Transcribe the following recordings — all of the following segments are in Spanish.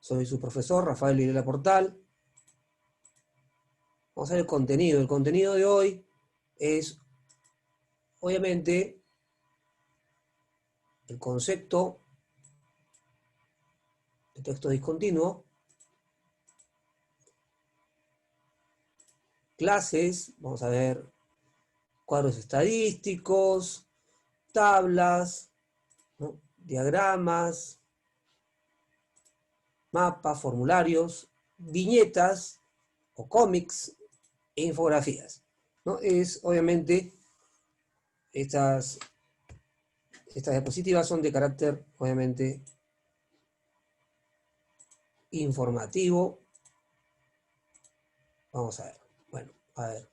Soy su profesor, Rafael Vilela Portal. Vamos a ver el contenido. El contenido de hoy es, obviamente, el concepto de texto discontinuo, clases, vamos a ver cuadros estadísticos, tablas, ¿no? Diagramas, mapas, formularios, viñetas o cómics e infografías, ¿no? Es, obviamente, estas diapositivas son de carácter, obviamente, informativo. Vamos a ver. Bueno, a ver.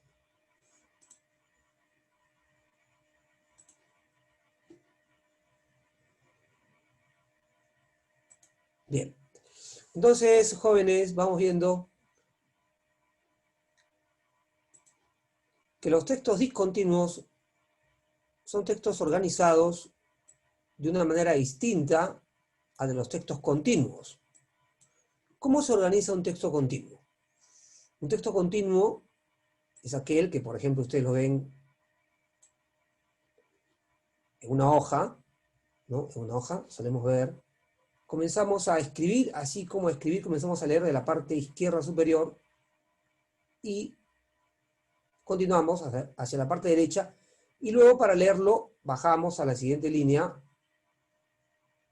Bien. Entonces, jóvenes, vamos viendo que los textos discontinuos son textos organizados de una manera distinta a de los textos continuos. ¿Cómo se organiza un texto continuo? Un texto continuo es aquel que, por ejemplo, ustedes lo ven en una hoja, ¿no? En una hoja solemos ver. Comenzamos a escribir, así como a escribir, comenzamos a leer de la parte izquierda superior y continuamos hacia la parte derecha y luego para leerlo bajamos a la siguiente línea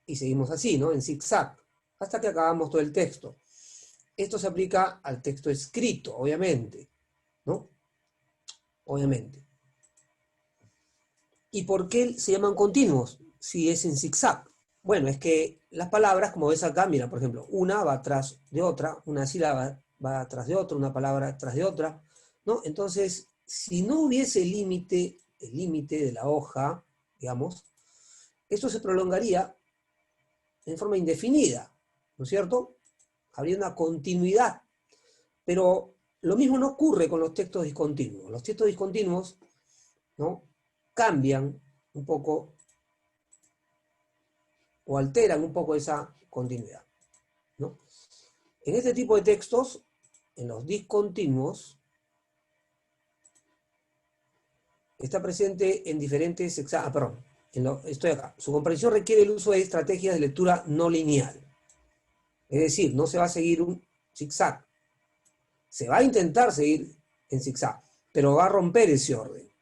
y seguimos así, ¿no? En zigzag, hasta que acabamos todo el texto. Esto se aplica al texto escrito, obviamente, ¿no? Obviamente. ¿Y por qué se llaman continuos si es en zigzag? Bueno, es que las palabras, como ves acá, mira, por ejemplo, una va atrás de otra, una sílaba va atrás de otra, una palabra atrás de otra, ¿no? Entonces, si no hubiese el límite de la hoja, digamos, esto se prolongaría en forma indefinida, ¿no es cierto? Habría una continuidad. Pero lo mismo no ocurre con los textos discontinuos. Los textos discontinuos, ¿no?, cambian un poco o alteran un poco esa continuidad, ¿no? En este tipo de textos, en los discontinuos, está presente en diferentes perdón, estoy acá. Su comprensión requiere el uso de estrategias de lectura no lineal. Es decir, no se va a seguir un zigzag. Se va a intentar seguir en zigzag, pero va a romper ese orden,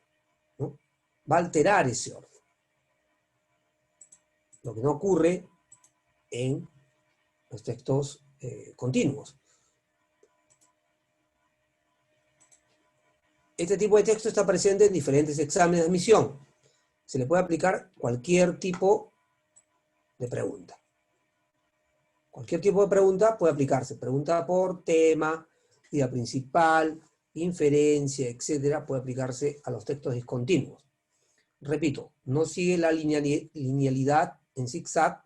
¿no? Va a alterar ese orden. Lo que no ocurre en los textos continuos. Este tipo de texto está presente en diferentes exámenes de admisión. Se le puede aplicar cualquier tipo de pregunta. Cualquier tipo de pregunta puede aplicarse. Pregunta por tema, idea principal, inferencia, etcétera, puede aplicarse a los textos discontinuos. Repito, no sigue la linealidad en zigzag,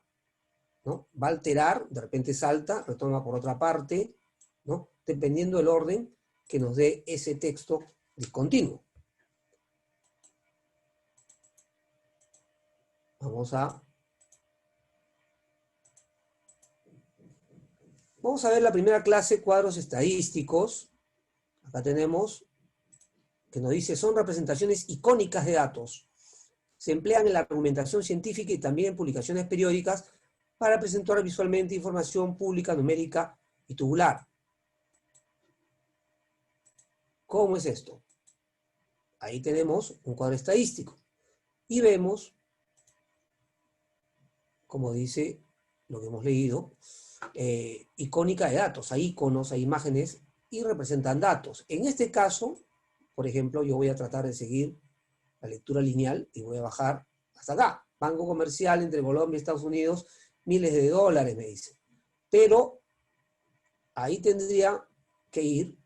¿no? Va a alterar, de repente salta, retoma por otra parte, ¿no?, dependiendo del orden que nos dé ese texto discontinuo. Vamos a ver la primera clase, cuadros estadísticos. Acá tenemos que nos dice, son representaciones icónicas de datos. Se emplean en la argumentación científica y también en publicaciones periódicas para presentar visualmente información pública, numérica y tubular. ¿Cómo es esto? Ahí tenemos un cuadro estadístico y vemos, como dice lo que hemos leído, icónica de datos. Hay iconos, hay imágenes y representan datos. En este caso, por ejemplo, yo voy a tratar de seguir la lectura lineal y voy a bajar hasta acá. Banco comercial entre Colombia y Estados Unidos, miles de dólares, me dice. Pero ahí tendría que ir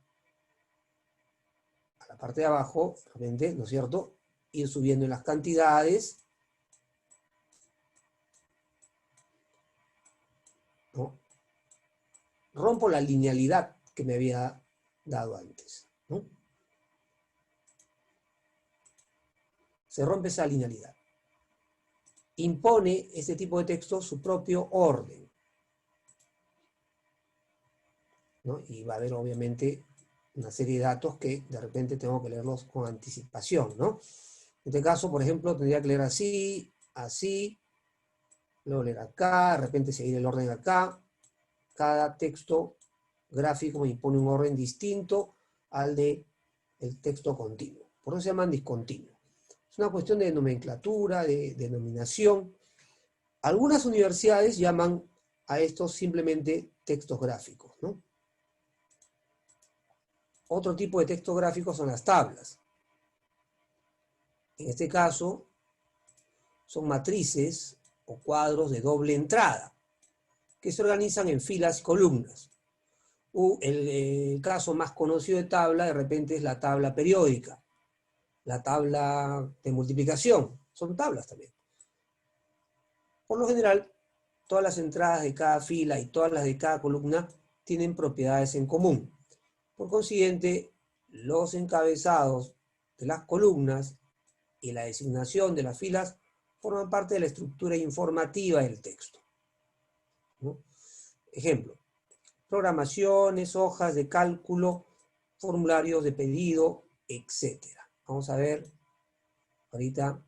a la parte de abajo, realmente, ¿no es cierto?, ir subiendo en las cantidades, ¿no? Rompo la linealidad que me había dado antes, ¿no? Se rompe esa linealidad. Impone este tipo de texto su propio orden. ¿no? Y va a haber obviamente una serie de datos que de repente tengo que leerlos con anticipación, ¿no? En este caso, por ejemplo, tendría que leer así, así, luego leer acá, de repente seguir el orden acá. Cada texto gráfico me impone un orden distinto al de el texto continuo. Por eso se llaman discontinuos. Es una cuestión de nomenclatura, de denominación. Algunas universidades llaman a estos simplemente textos gráficos, ¿no? Otro tipo de textos gráficos son las tablas. En este caso, son matrices o cuadros de doble entrada, que se organizan en filas y columnas. El caso más conocido de tabla, de repente, es la tabla periódica, la tabla de multiplicación, son tablas también. Por lo general, todas las entradas de cada fila y todas las de cada columna tienen propiedades en común. Por consiguiente, los encabezados de las columnas y la designación de las filas forman parte de la estructura informativa del texto, ¿no? Ejemplo, programaciones, hojas de cálculo, formularios de pedido, etc. Vamos a ver, ahorita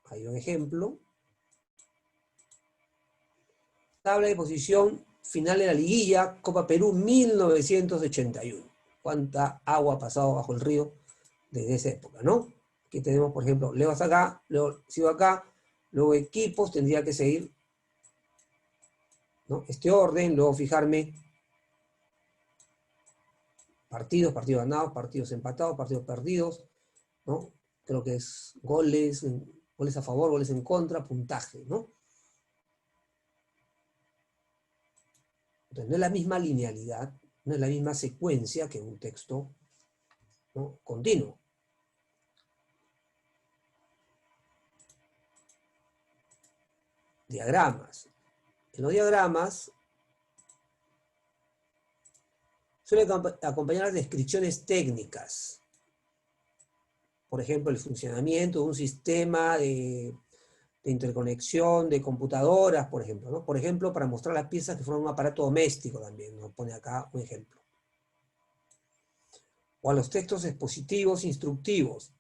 hay un ejemplo. Tabla de posición final de la liguilla, Copa Perú 1981. Cuánta agua ha pasado bajo el río desde esa época, ¿no? Aquí tenemos, por ejemplo, leo hasta acá, luego sigo acá, luego equipos, tendría que seguir, ¿no? Este orden, luego fijarme partidos, partidos ganados, partidos empatados, partidos perdidos, ¿no? Creo que es goles, goles a favor, goles en contra, puntaje, ¿no? Entonces no es la misma linealidad, no es la misma secuencia que un texto, ¿no?, continuo. Diagramas. En los diagramas suelen acompañar las descripciones técnicas. Por ejemplo, el funcionamiento de un sistema de interconexión de computadoras, por ejemplo, ¿no? Por ejemplo, para mostrar las piezas que forman un aparato doméstico también, nos pone acá un ejemplo. O a los textos expositivos instructivos,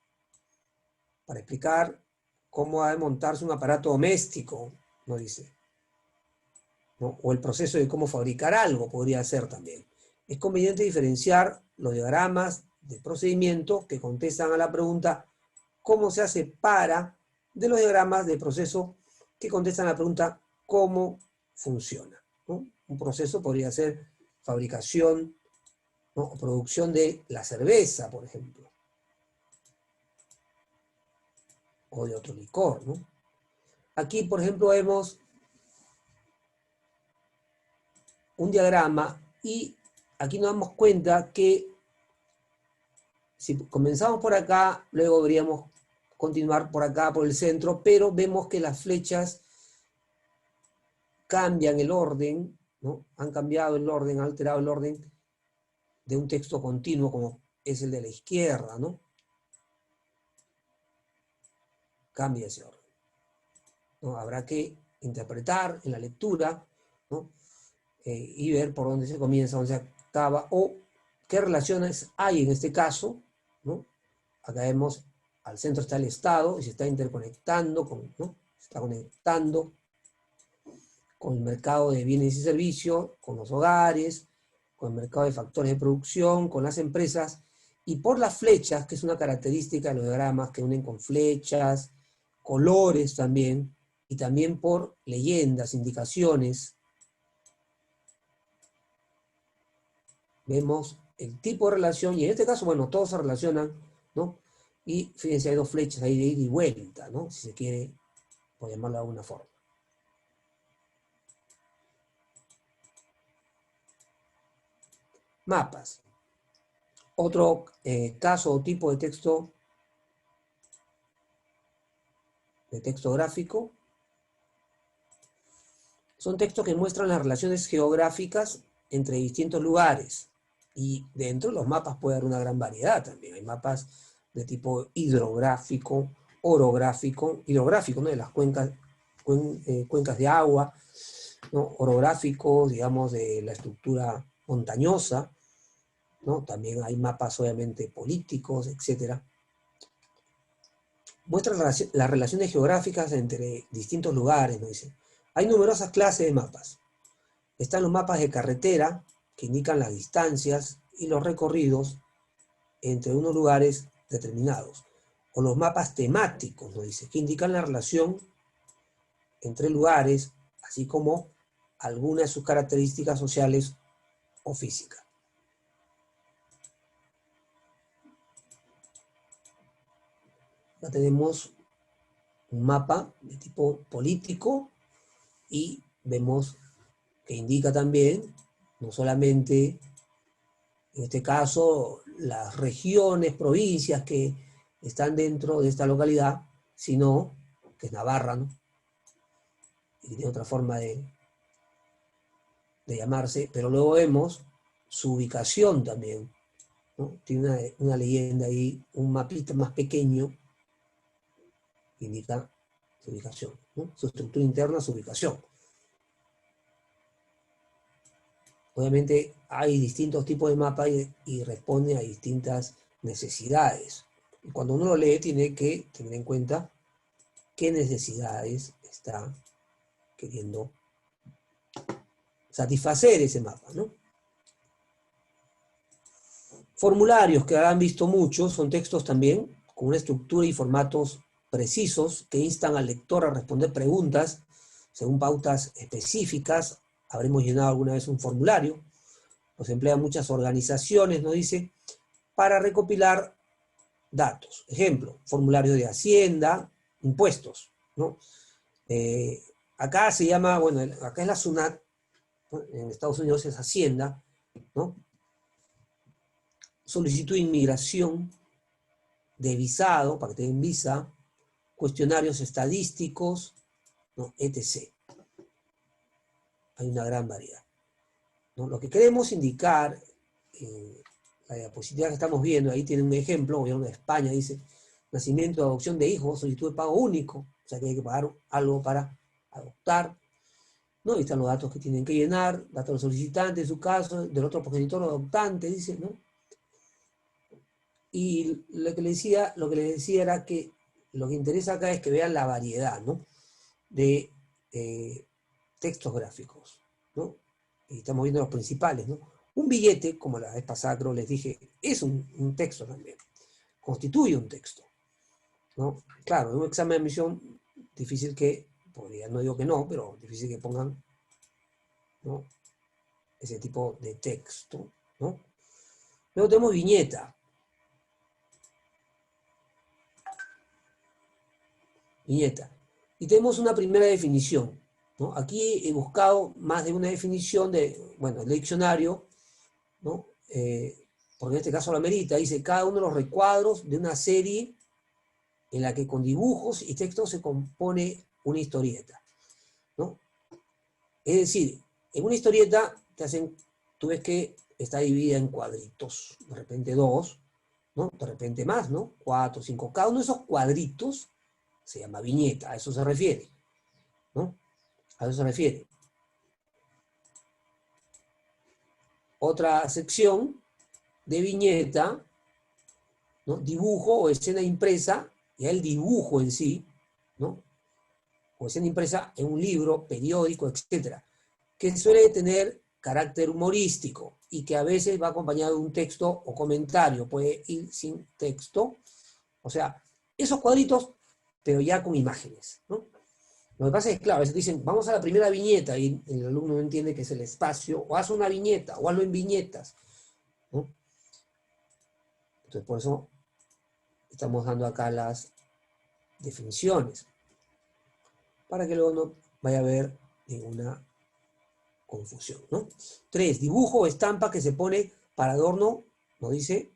para explicar cómo ha de montarse un aparato doméstico, nos dice, ¿no? O el proceso de cómo fabricar algo podría ser también. Es conveniente diferenciar los diagramas de procedimiento que contestan a la pregunta ¿cómo se hace para? De los diagramas de proceso que contestan a la pregunta ¿cómo funciona? ¿No? Un proceso podría ser fabricación, ¿no?, o producción de la cerveza, por ejemplo, o de otro licor, ¿no? Aquí, por ejemplo, vemos un diagrama y aquí nos damos cuenta que si comenzamos por acá, luego deberíamos continuar por acá, por el centro, pero vemos que las flechas cambian el orden, ¿no? Han cambiado el orden, han alterado el orden de un texto continuo como es el de la izquierda, ¿no? Cambia ese orden, ¿no? Habrá que interpretar en la lectura, ¿no? Y ver por dónde se comienza, dónde se acaba, o qué relaciones hay en este caso, ¿no? Acá vemos, al centro está el Estado, y se está interconectando, ¿no? Se está conectando con el mercado de bienes y servicios, con los hogares, con el mercado de factores de producción, con las empresas, y por las flechas, que es una característica de los diagramas, que unen con flechas, colores también, y también por leyendas, indicaciones, vemos el tipo de relación, y en este caso, bueno, todos se relacionan, ¿no? Y fíjense, hay dos flechas ahí de ida y vuelta, ¿no? Si se quiere, por llamarlo de alguna forma. Mapas. Otro caso o tipo de texto gráfico son textos que muestran las relaciones geográficas entre distintos lugares. Y dentro de los mapas puede haber una gran variedad también. Hay mapas de tipo hidrográfico, orográfico, hidrográfico, ¿no?, de las cuencas de agua, ¿no?, orográfico, digamos, de la estructura, montañosa, ¿no? También hay mapas obviamente políticos, etc. Muestra las relaciones geográficas entre distintos lugares, ¿no? Dice. Hay numerosas clases de mapas. Están los mapas de carretera, que indican las distancias y los recorridos entre unos lugares determinados. O los mapas temáticos, ¿no? Dice, que indican la relación entre lugares, así como algunas de sus características sociales o físicas. Ya tenemos un mapa de tipo político y vemos que indica también, no solamente, en este caso, las regiones, provincias que están dentro de esta localidad, sino que es Navarra, ¿no? Y tiene otra forma de llamarse, pero luego vemos su ubicación también, ¿no? Tiene una leyenda ahí, un mapita más pequeño, que indica su ubicación, ¿no? Su estructura interna, su ubicación. Obviamente hay distintos tipos de mapas y responde a distintas necesidades. Y cuando uno lo lee tiene que tener en cuenta qué necesidades está queriendo satisfacer ese mapa, ¿no? Formularios que habrán visto muchos, son textos también con una estructura y formatos precisos que instan al lector a responder preguntas según pautas específicas. Habremos llenado alguna vez un formulario. Los emplean muchas organizaciones, nos dice, para recopilar datos. Ejemplo, formularios de Hacienda, impuestos, ¿no? Acá se llama, bueno, acá es la SUNAT, ¿no? En Estados Unidos es Hacienda, ¿no? Solicitud de inmigración, de visado, para que te den visa, cuestionarios estadísticos, ¿no? etc. Hay una gran variedad, ¿no? Lo que queremos indicar, la diapositiva que estamos viendo, ahí tiene un ejemplo, gobierno de España, dice, nacimiento, adopción de hijos, solicitud de pago único, o sea que hay que pagar algo para adoptar, ¿no? Ahí están los datos que tienen que llenar, datos del solicitante, en su caso, del otro progenitor o adoptante, dice, ¿no? Y lo que les decía era que lo que interesa acá es que vean la variedad, ¿no? De textos gráficos, ¿no? Y estamos viendo los principales, ¿no? Un billete, como la vez pasada creo les dije, es un texto también, constituye un texto, ¿no? Claro, en un examen de admisión, difícil que, podría, no digo que no, pero difícil que pongan, ¿no? Ese tipo de texto, ¿no? Luego tenemos viñeta. Viñeta. Y tenemos una primera definición, ¿no? Aquí he buscado más de una definición de, bueno, el diccionario, ¿no? Porque en este caso la merita, dice cada uno de los recuadros de una serie en la que con dibujos y textos se compone una historieta, ¿no? Es decir, en una historieta tú ves que está dividida en cuadritos, de repente dos, ¿no? De repente más, ¿no? 4, 5. Cada uno de esos cuadritos se llama viñeta, a eso se refiere, ¿no? A eso se refiere. Otra sección de viñeta, ¿no? Dibujo o escena impresa, ya el dibujo en sí, ¿no? O escena impresa en un libro, periódico, etcétera, que suele tener carácter humorístico y que a veces va acompañado de un texto o comentario, puede ir sin texto, o sea, esos cuadritos, pero ya con imágenes, ¿no? Lo que pasa es que, claro, a veces dicen, vamos a la primera viñeta, y el alumno no entiende que es el espacio, o haz una viñeta, o hazlo en viñetas, ¿no? Entonces, por eso estamos dando acá las definiciones, para que luego no vaya a haber ninguna confusión, ¿no? 3. Dibujo o estampa que se pone para adorno, nos dice,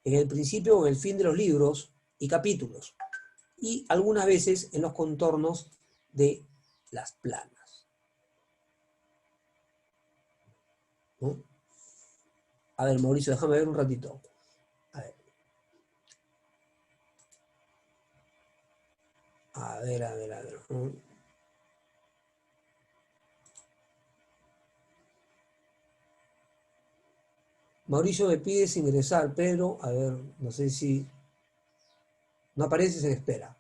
en el principio o en el fin de los libros y capítulos, y algunas veces en los contornos de las planas, ¿no? A ver, Mauricio, déjame ver un ratito. A ver. A ver, a ver, a ver. ¿No? Mauricio me pides ingresar, pero, a ver, no sé si... No aparece, se espera.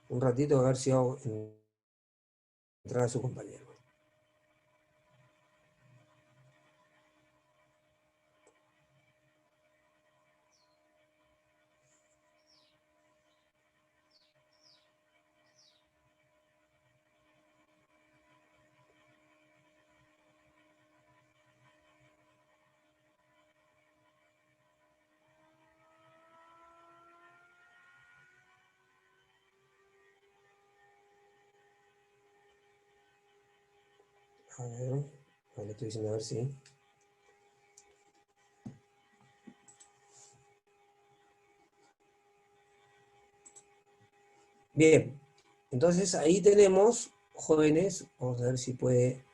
Un ratito a ver si hago entrar a su compañero. A ver, le estoy diciendo a ver si... Bien, entonces ahí tenemos, jóvenes, vamos a ver si puede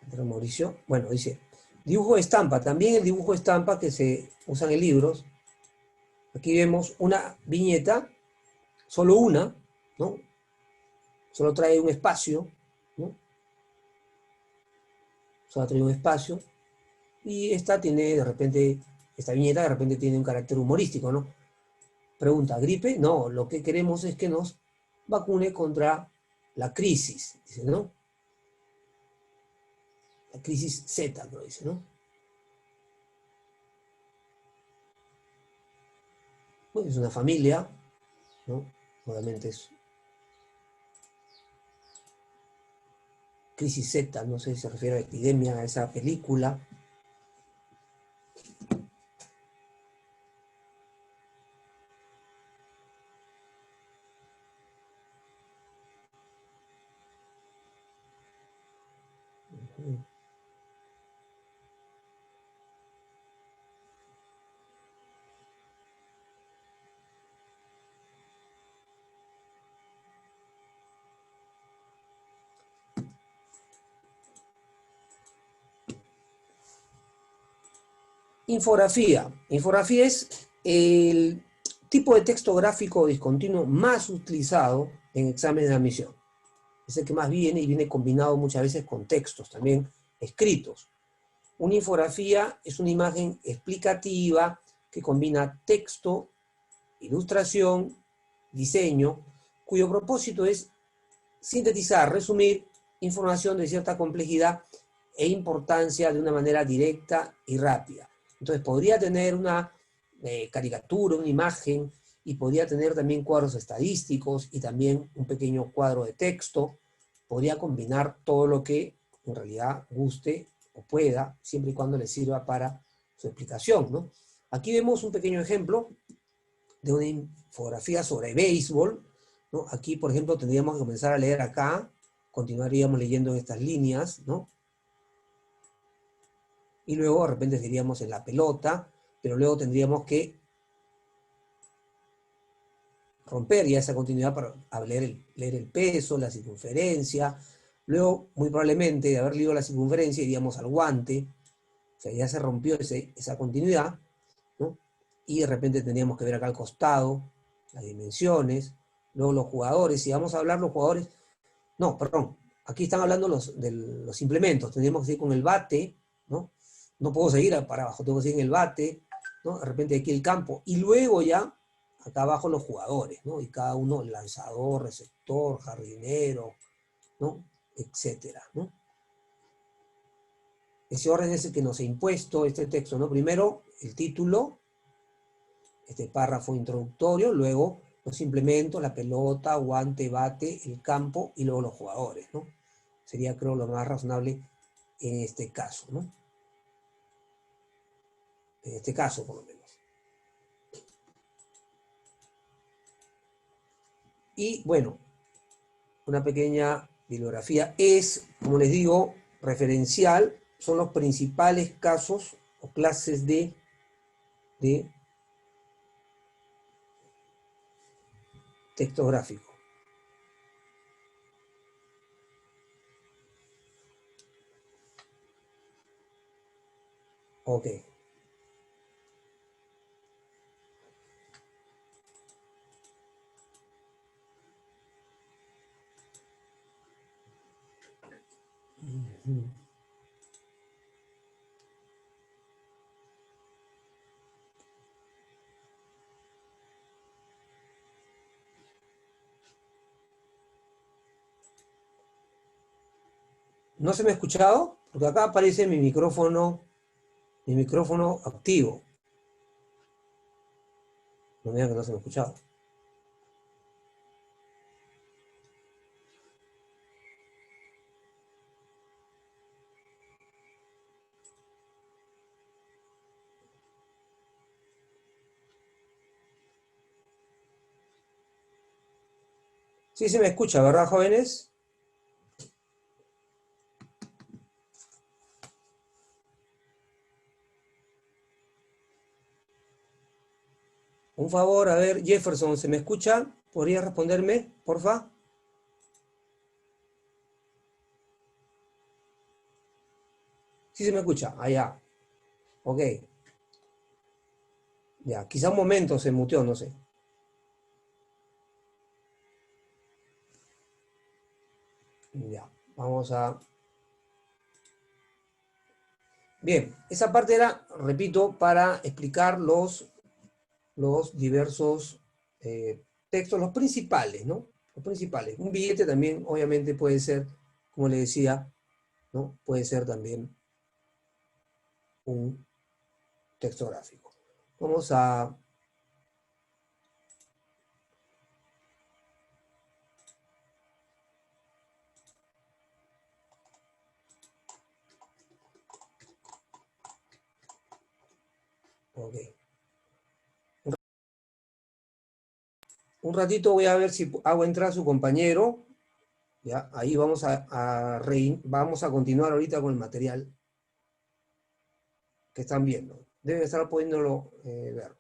entrar Mauricio. Bueno, dice, dibujo de estampa, también el dibujo de estampa que se usan en libros. Aquí vemos una viñeta, solo una, ¿no? Solo trae un espacio, ¿no? Solo trae un espacio. Y esta tiene, de repente, esta viñeta de repente tiene un carácter humorístico, ¿no? Pregunta, ¿gripe? No, lo que queremos es que nos vacune contra la crisis, dice, ¿no? La crisis Z, lo dice, ¿no? Pues es una familia, ¿no? Obviamente es crisis Z, no sé si se refiere a epidemia, a esa película. Infografía. Infografía es el tipo de texto gráfico discontinuo más utilizado en exámenes de admisión. Es el que más viene y viene combinado muchas veces con textos también escritos. Una infografía es una imagen explicativa que combina texto, ilustración, diseño, cuyo propósito es sintetizar, resumir información de cierta complejidad e importancia de una manera directa y rápida. Entonces podría tener una caricatura, una imagen, y podría tener también cuadros estadísticos y también un pequeño cuadro de texto. Podría combinar todo lo que en realidad guste o pueda, siempre y cuando le sirva para su explicación, ¿no? Aquí vemos un pequeño ejemplo de una infografía sobre béisbol, ¿no? Aquí, por ejemplo, tendríamos que comenzar a leer acá, continuaríamos leyendo en estas líneas, ¿no? Y luego de repente seríamos en la pelota, pero luego tendríamos que romper ya esa continuidad para leer el peso, la circunferencia. Luego, muy probablemente, de haber leído la circunferencia, iríamos al guante, o sea, ya se rompió esa continuidad, ¿no? Y de repente tendríamos que ver acá al costado, las dimensiones, luego los jugadores, si vamos a hablar los jugadores, no, perdón, aquí están hablando de los implementos, tendríamos que seguir con el bate, ¿no? No puedo seguir para abajo, tengo que seguir en el bate, ¿no? De repente aquí el campo, y luego ya, acá abajo los jugadores, ¿no? Y cada uno, lanzador, receptor, jardinero, ¿no? Etcétera, ¿no? Ese orden es el que nos ha impuesto este texto, ¿no? Primero, el título, este párrafo introductorio, luego los implementos, la pelota, guante, bate, el campo y luego los jugadores, ¿no? Sería, creo, lo más razonable en este caso, ¿no? En este caso, por lo menos. Y, bueno, una pequeña bibliografía es, como les digo, referencial, son los principales casos o clases de texto gráfico. Ok. ¿No se me ha escuchado? Porque acá aparece mi micrófono activo. No me digan que no se me ha escuchado. Sí se me escucha, ¿verdad, jóvenes? Un favor, a ver, Jefferson, ¿se me escucha? ¿Podría responderme, porfa? Sí se me escucha. Allá. Ok. Ya, quizá un momento se muteó, no sé. Ya, vamos a... Bien, esa parte era, repito, para explicar los diversos textos, los principales, ¿no? Los principales. Un billete también, obviamente, puede ser, como le decía, ¿no? Puede ser también un texto gráfico. Vamos a... Ok. Un ratito voy a ver si hago entrar a su compañero. Ya, ahí vamos a continuar ahorita con el material que están viendo. Deben estar pudiéndolo ver.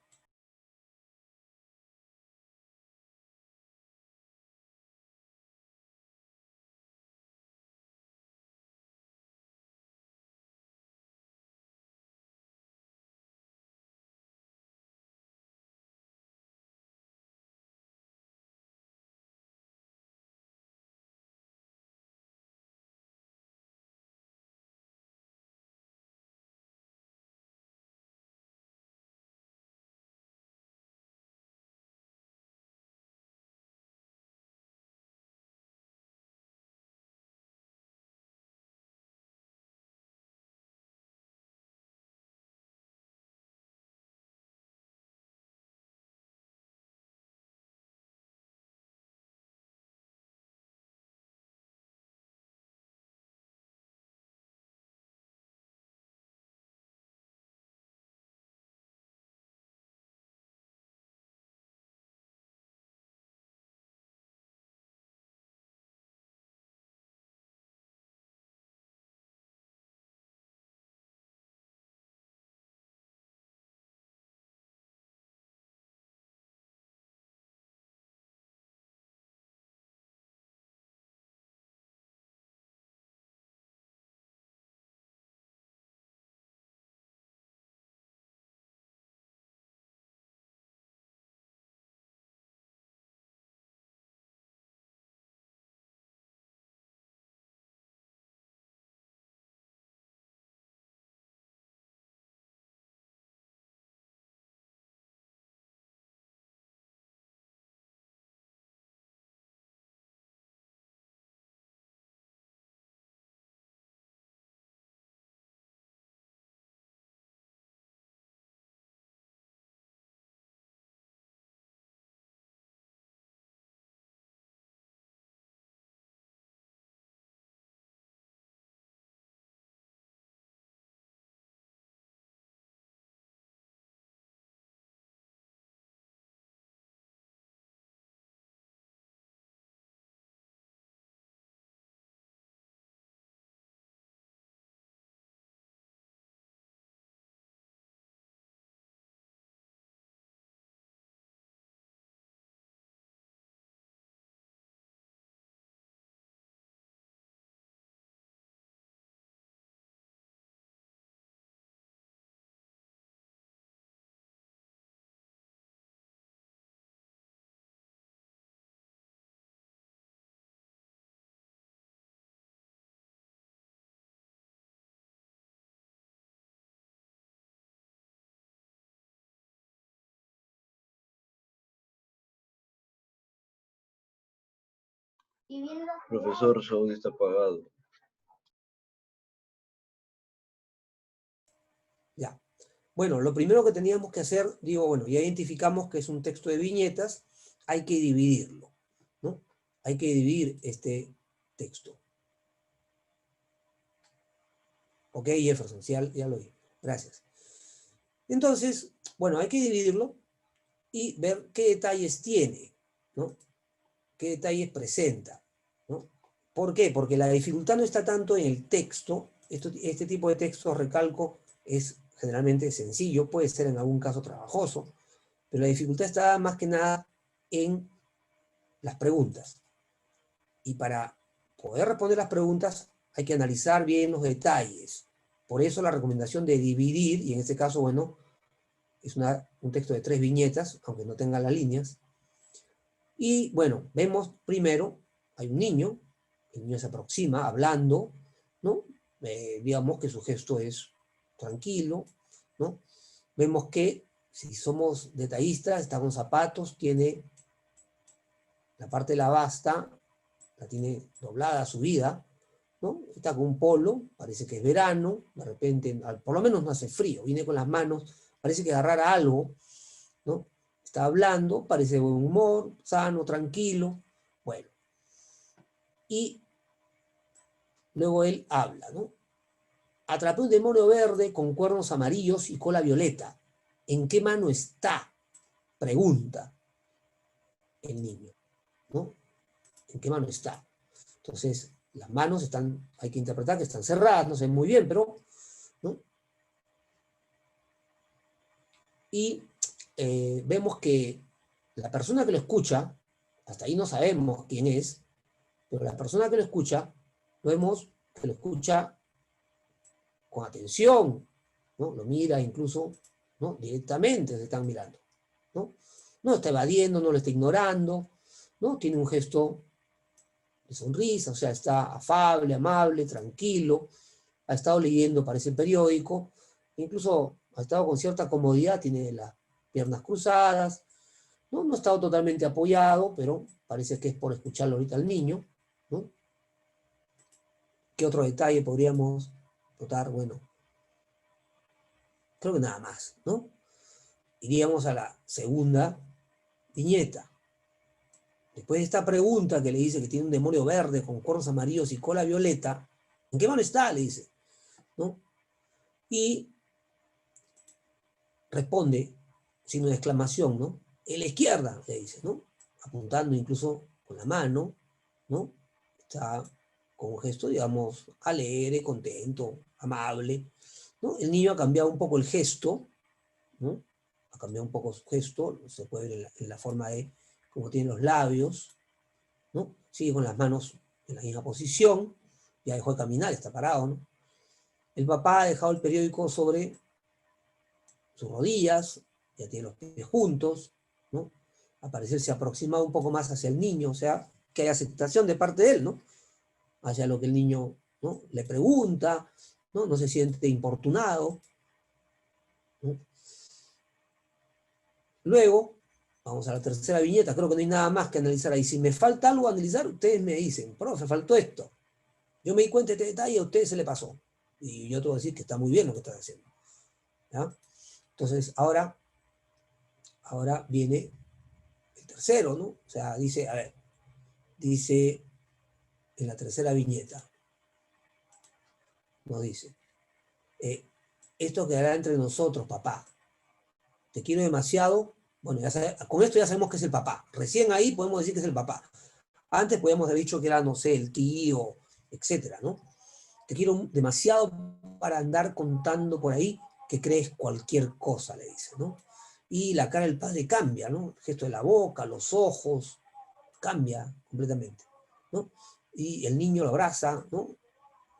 Profesor, su audio está apagado. Ya. Bueno, lo primero que teníamos que hacer, digo, bueno, ya identificamos que es un texto de viñetas, hay que dividirlo, ¿no? Hay que dividir este texto. Ok, Jefferson, sí, ya lo vi. Gracias. Entonces, bueno, hay que dividirlo y ver qué detalles tiene, ¿no? Qué detalles presenta, ¿no? ¿Por qué? Porque la dificultad no está tanto en el texto, este tipo de texto, recalco, es generalmente sencillo, puede ser en algún caso trabajoso, pero la dificultad está más que nada en las preguntas. Y para poder responder las preguntas hay que analizar bien los detalles. Por eso la recomendación de dividir, y en este caso, bueno, es un texto de 3 viñetas, aunque no tenga las líneas. Y bueno, vemos primero, hay un niño, el niño se aproxima hablando, ¿no? Digamos que su gesto es tranquilo, ¿no? Vemos que, si somos detallistas, está con zapatos, tiene la parte de la basta, la tiene doblada, subida, ¿no? Está con un polo, parece que es verano, de repente, por lo menos no hace frío, viene con las manos, parece que agarrara algo, ¿no? Está hablando, parece de buen humor, sano, tranquilo, bueno. Y luego él habla, ¿no? Atrapé un demonio verde con cuernos amarillos y cola violeta. ¿En qué mano está? Pregunta el niño, ¿no? ¿En qué mano está? Entonces, las manos están, hay que interpretar que están cerradas, no sé muy bien, pero, ¿no? Y vemos que la persona que lo escucha, hasta ahí no sabemos quién es, pero la persona que lo escucha, vemos que lo escucha con atención, ¿no? Lo mira incluso, ¿no? Directamente se están mirando, ¿no? No está evadiendo, no lo está ignorando, ¿no? Tiene un gesto de sonrisa, o sea, está afable, amable, tranquilo, ha estado leyendo, parece, el periódico, incluso ha estado con cierta comodidad, tiene las piernas cruzadas, ¿no? No ha estado totalmente apoyado, pero parece que es por escucharlo ahorita al niño, ¿no? ¿Qué otro detalle podríamos notar? Bueno, creo que nada más, ¿no? Iríamos a la segunda viñeta. Después de esta pregunta que le dice que tiene un demonio verde con cuernos amarillos y cola violeta, ¿en qué mano está? Le dice, ¿no? Y responde, signo de exclamación, ¿no? En la izquierda, le dice, ¿no? Apuntando incluso con la mano, ¿no? Está con un gesto, digamos, alegre, contento, amable, ¿no? El niño ha cambiado un poco el gesto, ¿no? Ha cambiado un poco su gesto, se puede ver en la forma de cómo tiene los labios, ¿no? Sigue con las manos en la misma posición, ya dejó de caminar, está parado, ¿no? El papá ha dejado el periódico sobre sus rodillas, ya tiene los pies juntos, ¿no? Al parecer se ha aproximado un poco más hacia el niño, o sea, que hay aceptación de parte de él, ¿no? Hacia lo que el niño, ¿no? Le pregunta, ¿no? No se siente importunado, ¿no? Luego, vamos a la tercera viñeta, creo que no hay nada más que analizar ahí. Si me falta algo a analizar, ustedes me dicen, profe, faltó esto. Yo me di cuenta de este detalle y a ustedes se le pasó. Y yo te voy a decir que está muy bien lo que estás haciendo, ¿ya? Entonces, ahora viene el tercero, ¿no? O sea, dice, a ver, dice en la tercera viñeta, nos dice, esto quedará entre nosotros, papá. Te quiero demasiado. Bueno, con esto ya sabemos que es el papá. Recién ahí podemos decir que es el papá. Antes podíamos haber dicho que era, no sé, el tío, etcétera, ¿no? Te quiero demasiado para andar contando por ahí que crees cualquier cosa, le dice, ¿no? Y la cara del padre cambia, ¿no? El gesto de la boca, los ojos, cambia completamente, ¿no? Y el niño lo abraza, ¿no?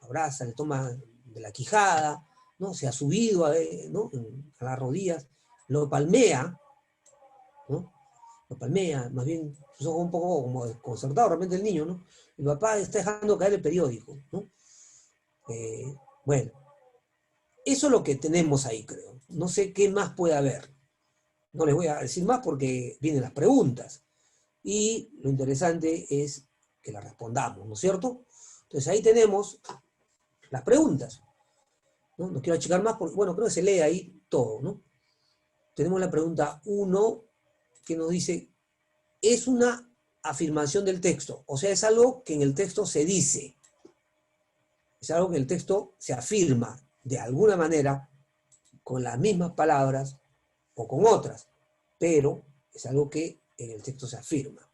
Lo abraza, le toma de la quijada, ¿no? Se ha subido ¿no? a las rodillas, lo palmea, ¿no? Lo palmea, más bien, sus ojos un poco como desconcertados, realmente el niño, ¿no? El papá está dejando caer el periódico, ¿no? Bueno, eso es lo que tenemos ahí, creo. No sé qué más puede haber. No les voy a decir más porque vienen las preguntas. Y lo interesante es que la respondamos, ¿no es cierto? Entonces ahí tenemos las preguntas, ¿no? No quiero achicar más porque, bueno, creo que se lee ahí todo, ¿no? Tenemos la pregunta 1 que nos dice, es una afirmación del texto, o sea, es algo que en el texto se dice, es algo que en el texto se afirma de alguna manera, con las mismas palabras o con otras, pero es algo que en el texto se afirma,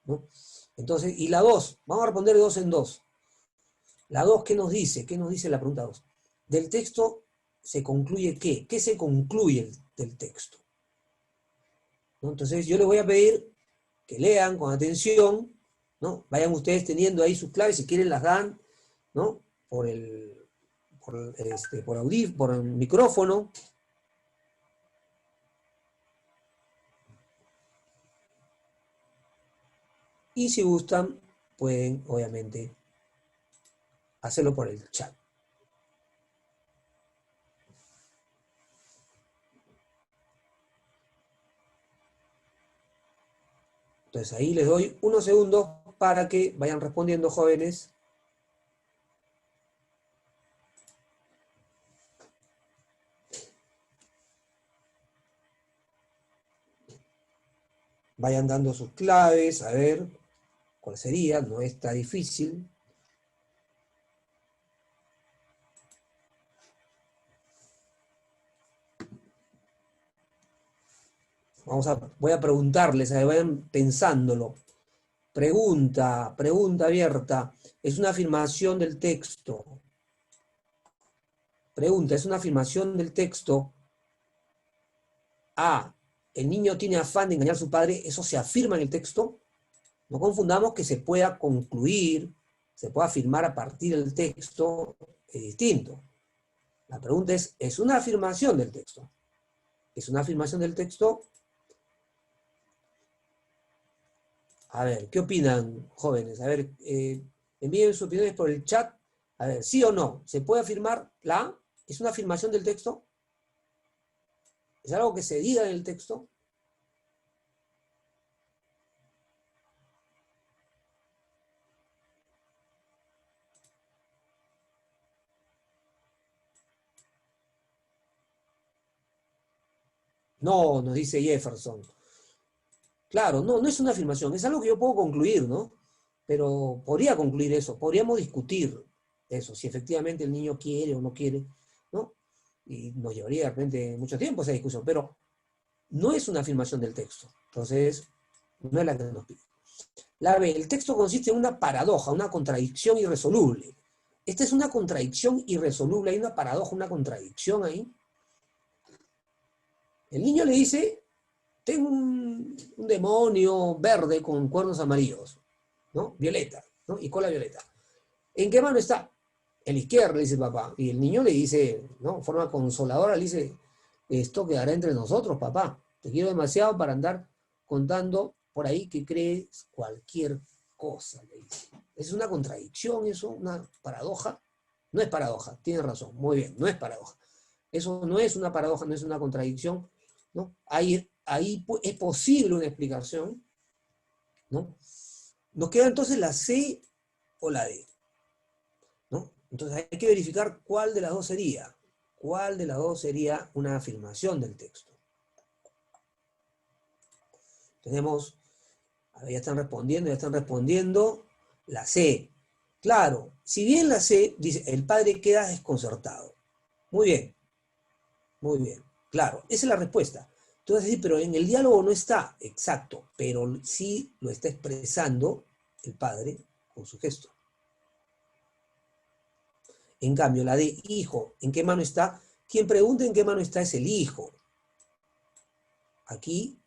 ¿no? Entonces, y la 2, vamos a responder de 2 en 2. La 2, ¿qué nos dice? ¿Qué nos dice la pregunta 2? Del texto se concluye ¿qué? ¿Qué se concluye del texto? ¿No? Entonces yo les voy a pedir que lean con atención, ¿no? Vayan ustedes teniendo ahí sus claves, si quieren las dan, ¿no? Por el micrófono. Y si gustan, pueden, obviamente, hacerlo por el chat. Entonces ahí les doy unos segundos para que vayan respondiendo, jóvenes. Vayan dando sus claves, a ver cuál sería, no está difícil. Voy a preguntarles, a ver, vayan pensándolo. Pregunta abierta. ¿Es una afirmación del texto? Pregunta, ¿es una afirmación del texto? A, el niño tiene afán de engañar a su padre, ¿eso se afirma en el texto? No confundamos que se pueda concluir, se pueda afirmar a partir del texto, es distinto. La pregunta ¿es una afirmación del texto? ¿Es una afirmación del texto? A ver, ¿qué opinan, jóvenes? A ver, envíen sus opiniones por el chat. A ver, ¿sí o no? ¿Se puede afirmar la A? ¿Es una afirmación del texto? ¿Es algo que se diga en el texto? No, nos dice Jefferson. Claro, no, no es una afirmación, es algo que yo puedo concluir, ¿no? Pero podría concluir eso, podríamos discutir eso, si efectivamente el niño quiere o no quiere, ¿no? Y nos llevaría de repente mucho tiempo esa discusión, pero no es una afirmación del texto. Entonces, no es la que nos pide. La B, el texto consiste en una paradoja, una contradicción irresoluble. Esta es una contradicción irresoluble, hay una paradoja, una contradicción ahí. El niño le dice, tengo un demonio verde con cuernos amarillos, ¿no? Violeta, ¿no? Y cola violeta. ¿En qué mano está? En la izquierda, le dice el papá. Y el niño le dice, ¿no? De forma consoladora, le dice, esto quedará entre nosotros, papá. Te quiero demasiado para andar contando por ahí que crees cualquier cosa, le dice. Es una contradicción eso, una paradoja. No es paradoja, tiene razón, muy bien, no es paradoja. Eso no es una paradoja, no es una contradicción, ¿no? Ahí es posible una explicación, ¿no? Nos queda entonces la C o la D, ¿no? Entonces hay que verificar cuál de las dos sería. ¿Cuál de las dos sería una afirmación del texto? Tenemos, a ver, ya están respondiendo, la C. Claro, si bien la C dice, el padre queda desconcertado. Muy bien, claro, esa es la respuesta. Tú vas a decir, pero en el diálogo no está, exacto, pero sí lo está expresando el padre con su gesto. En cambio, la de hijo, ¿en qué mano está? Quien pregunta en qué mano está es el hijo. Aquí,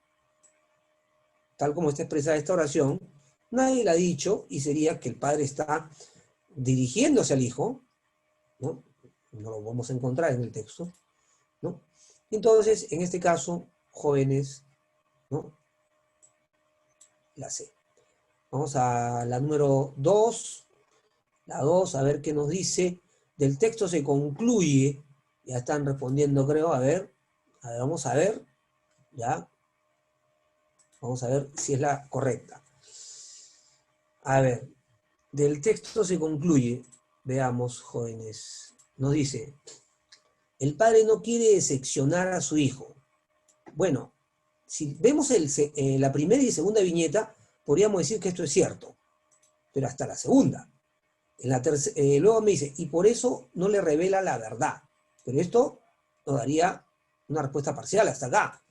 tal como está expresada esta oración, nadie la ha dicho y sería que el padre está dirigiéndose al hijo, ¿no? No lo vamos a encontrar en el texto, ¿no? Entonces, en este caso, jóvenes, ¿no? La C. Vamos a la número 2. La 2, a ver qué nos dice. Del texto se concluye, ya están respondiendo creo, a ver, vamos a ver, ya. Vamos a ver si es la correcta. A ver, del texto se concluye, veamos, jóvenes, nos dice, el padre no quiere decepcionar a su hijo. Bueno, si vemos la primera y segunda viñeta, podríamos decir que esto es cierto, pero hasta la segunda. Luego me dice, y por eso no le revela la verdad. Pero esto nos daría una respuesta parcial hasta acá,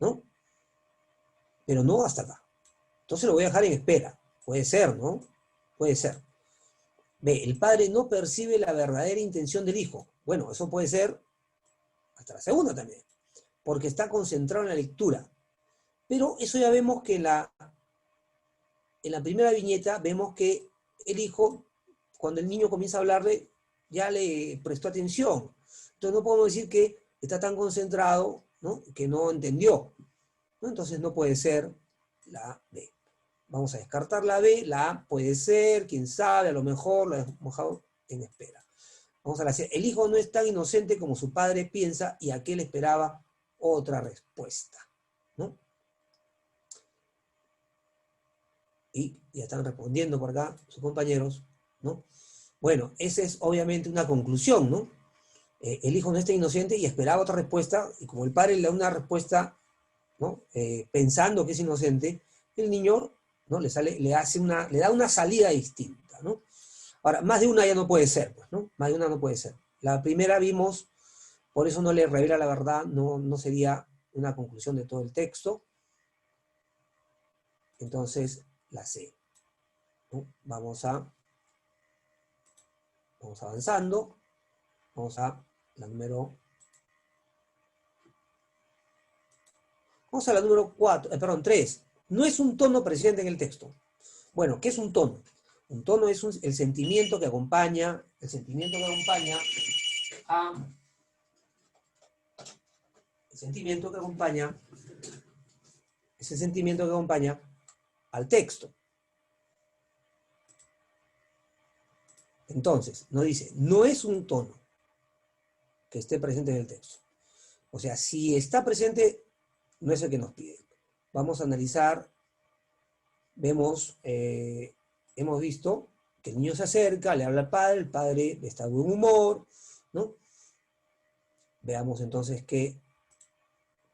¿no? Pero no hasta acá. Entonces lo voy a dejar en espera. Puede ser, ¿no? Puede ser. B, el padre no percibe la verdadera intención del hijo. Bueno, eso puede ser hasta la segunda también, porque está concentrado en la lectura. Pero eso ya vemos que en la primera viñeta vemos que el hijo, cuando el niño comienza a hablarle, ya le prestó atención. Entonces no podemos decir que está tan concentrado, ¿no?, que no entendió, ¿no? Entonces no puede ser la B. Vamos a descartar la B, la A puede ser, quién sabe, a lo mejor la hemos dejado en espera. Vamos a la C. El hijo no es tan inocente como su padre piensa y aquel esperaba otra respuesta, ¿no? Y ya están respondiendo por acá sus compañeros, ¿no? Bueno, esa es obviamente una conclusión, ¿no? El hijo no es tan inocente y esperaba otra respuesta, y como el padre le da una respuesta, ¿no?, pensando que es inocente, el niño, ¿no?, le da una salida distinta, ¿no? Ahora, más de una ya no puede ser, pues, ¿no? Más de una no puede ser. La primera vimos, por eso no le revela la verdad, no sería una conclusión de todo el texto. Entonces, la C, ¿no? Vamos avanzando. Vamos a la número... Vamos a la número 3. No es un tono presente en el texto. Bueno, ¿qué es un tono? Un tono es el sentimiento que acompaña, a... El sentimiento que acompaña... Ese sentimiento que acompaña al texto. Entonces, nos dice, no es un tono que esté presente en el texto. O sea, si está presente, no es el que nos pide. Vamos a analizar, hemos visto que el niño se acerca, le habla al padre, el padre está de buen humor, ¿no? Veamos entonces qué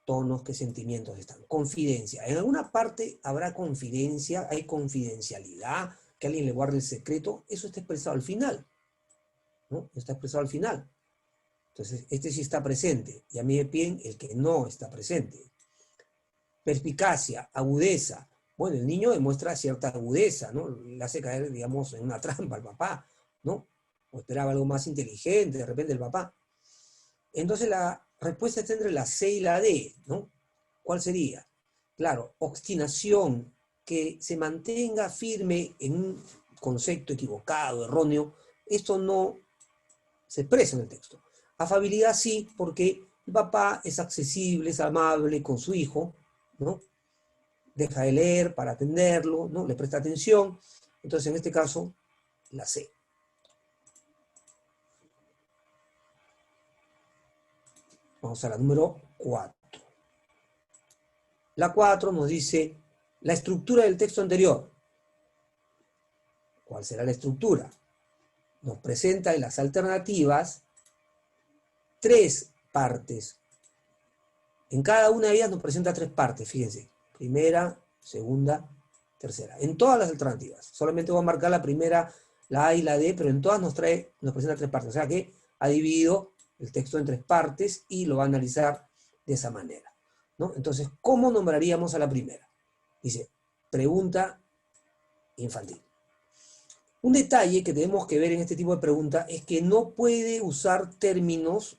tonos, qué sentimientos están. Confidencia. En alguna parte habrá confidencia, hay confidencialidad, que alguien le guarde el secreto. Eso está expresado al final, ¿no? Está expresado al final. Entonces, este sí está presente. Y a mí me piden el que no está presente. Perspicacia, agudeza. Bueno, el niño demuestra cierta agudeza, ¿no? Le hace caer, digamos, en una trampa al papá, ¿no? O esperaba algo más inteligente, de repente el papá. Entonces la respuesta está entre la C y la D, ¿no? ¿Cuál sería? Claro, obstinación, que se mantenga firme en un concepto equivocado, erróneo, esto no se expresa en el texto. Afabilidad sí, porque el papá es accesible, es amable con su hijo, ¿no? Deja de leer para atenderlo, ¿no? Le presta atención. Entonces, en este caso, la C. Vamos a la número 4. La 4 nos dice la estructura del texto anterior. ¿Cuál será la estructura? Nos presenta en las alternativas 3 partes. En cada una de ellas nos presenta 3 partes, fíjense. Primera, segunda, tercera. En todas las alternativas. Solamente voy a marcar la primera, la A y la D, pero en todas nos presenta 3 partes. O sea que ha dividido el texto en 3 partes y lo va a analizar de esa manera, ¿no? Entonces, ¿cómo nombraríamos a la primera? Dice, pregunta infantil. Un detalle que tenemos que ver en este tipo de pregunta es que no puede usar términos,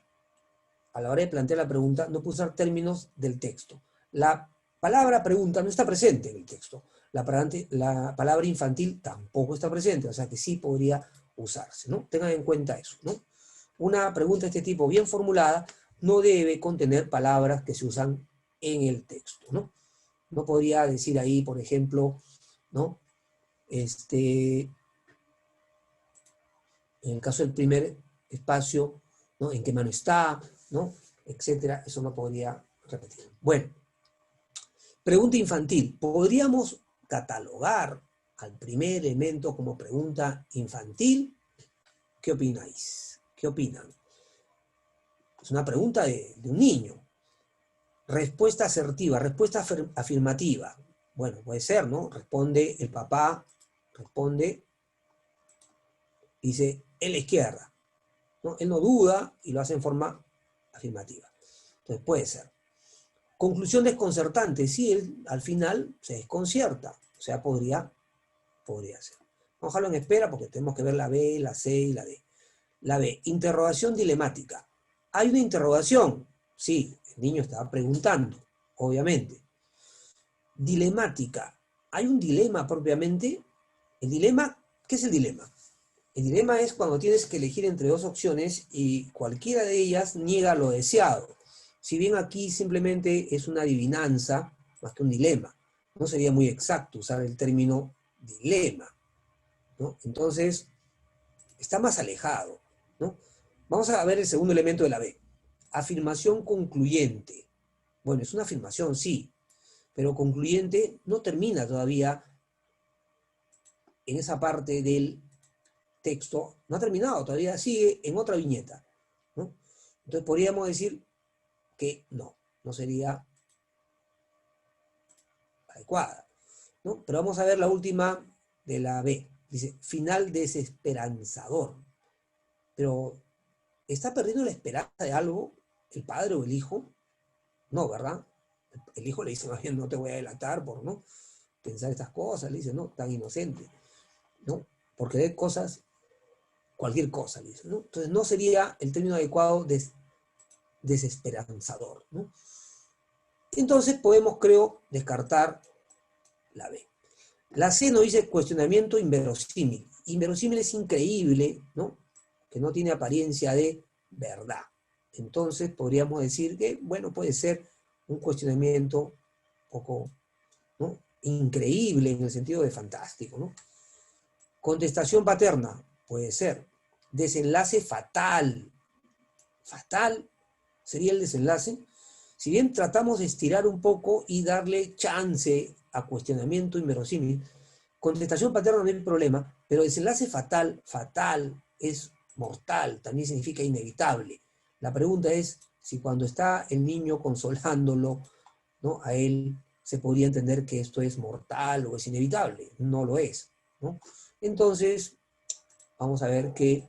a la hora de plantear la pregunta, no puede usar términos del texto. La palabra pregunta no está presente en el texto. La palabra infantil tampoco está presente, o sea que sí podría usarse, ¿no? Tengan en cuenta eso, ¿no? Una pregunta de este tipo bien formulada no debe contener palabras que se usan en el texto, ¿no? No podría decir ahí, por ejemplo, ¿no? En el caso del primer espacio, ¿no? ¿En qué mano está? ¿No? Etcétera. Eso no podría repetir. Bueno, pregunta infantil. ¿Podríamos catalogar al primer elemento como pregunta infantil, ¿qué opináis? ¿Qué opinan? Es una pregunta de un niño. Respuesta asertiva, respuesta afirmativa. Bueno, puede ser, ¿no? Responde el papá, responde, dice, en la izquierda, ¿no? Él no duda y lo hace en forma afirmativa. Entonces puede ser. Conclusión desconcertante, sí, él al final se desconcierta, o sea, podría ser. Vamos a dejarlo en espera porque tenemos que ver la B, la C y la D. La B, interrogación dilemática. Hay una interrogación, sí, el niño estaba preguntando, obviamente. Dilemática, hay un dilema propiamente. El dilema, ¿qué es el dilema? El dilema es cuando tienes que elegir entre dos opciones y cualquiera de ellas niega lo deseado. Si bien aquí simplemente es una adivinanza, más que un dilema, no sería muy exacto usar el término dilema, ¿no? Entonces, está más alejado, ¿no? Vamos a ver el segundo elemento de la B. Afirmación concluyente. Bueno, es una afirmación, sí, pero concluyente no termina todavía en esa parte del texto, no ha terminado, todavía sigue en otra viñeta, ¿no? Entonces podríamos decir que no sería adecuada, ¿no? Pero vamos a ver la última de la B. Dice, final desesperanzador. Pero, ¿está perdiendo la esperanza de algo el padre o el hijo? No, ¿verdad? El hijo le dice, más bien, no te voy a delatar por no pensar estas cosas, le dice, no, tan inocente, ¿no? Porque de cosas, cualquier cosa, le dice, ¿no? Entonces no sería el término adecuado desesperanzador, ¿no? Entonces podemos, creo, descartar la B. La C nos dice cuestionamiento inverosímil. Inverosímil es increíble, ¿no? Que no tiene apariencia de verdad. Entonces podríamos decir que, bueno, puede ser un cuestionamiento un poco, ¿no? Increíble en el sentido de fantástico, ¿no? Contestación paterna, puede ser. Desenlace fatal. Fatal sería el desenlace. Si bien tratamos de estirar un poco y darle chance a cuestionamiento inverosímil, contestación paterna no hay problema, pero desenlace fatal, fatal es mortal, también significa inevitable. La pregunta es si cuando está el niño consolándolo, ¿no? A él se podría entender que esto es mortal o es inevitable. No lo es, ¿no? Entonces, vamos a ver que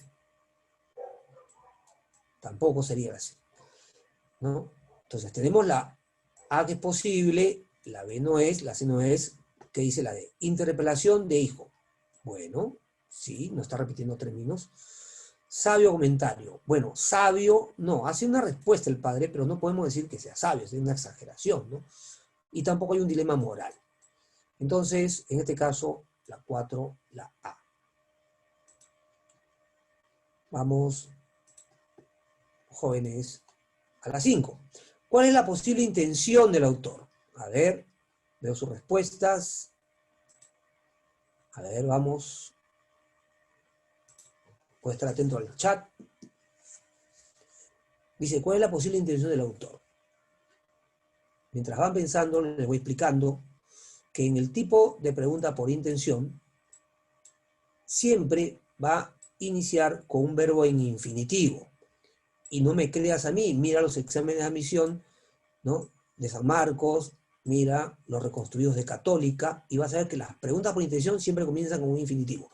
tampoco sería así, ¿no? Entonces, tenemos la A que es posible, la B no es, la C no es, ¿qué dice la D? Interpelación de hijo. Bueno, sí, no está repitiendo términos. Sabio comentario. Bueno, sabio, no, hace una respuesta el padre, pero no podemos decir que sea sabio, es una exageración, ¿no? Y tampoco hay un dilema moral. Entonces, en este caso, la 4, la A. Vamos, jóvenes, a la 5. ¿Cuál es la posible intención del autor? A ver, veo sus respuestas. A ver, vamos. Puede estar atento al chat. Dice, ¿cuál es la posible intención del autor? Mientras van pensando, les voy explicando que en el tipo de pregunta por intención, siempre va a iniciar con un verbo en infinitivo. Y no me creas a mí, mira los exámenes de admisión, ¿no? De San Marcos, mira los reconstruidos de Católica, y vas a ver que las preguntas por intención siempre comienzan con un infinitivo.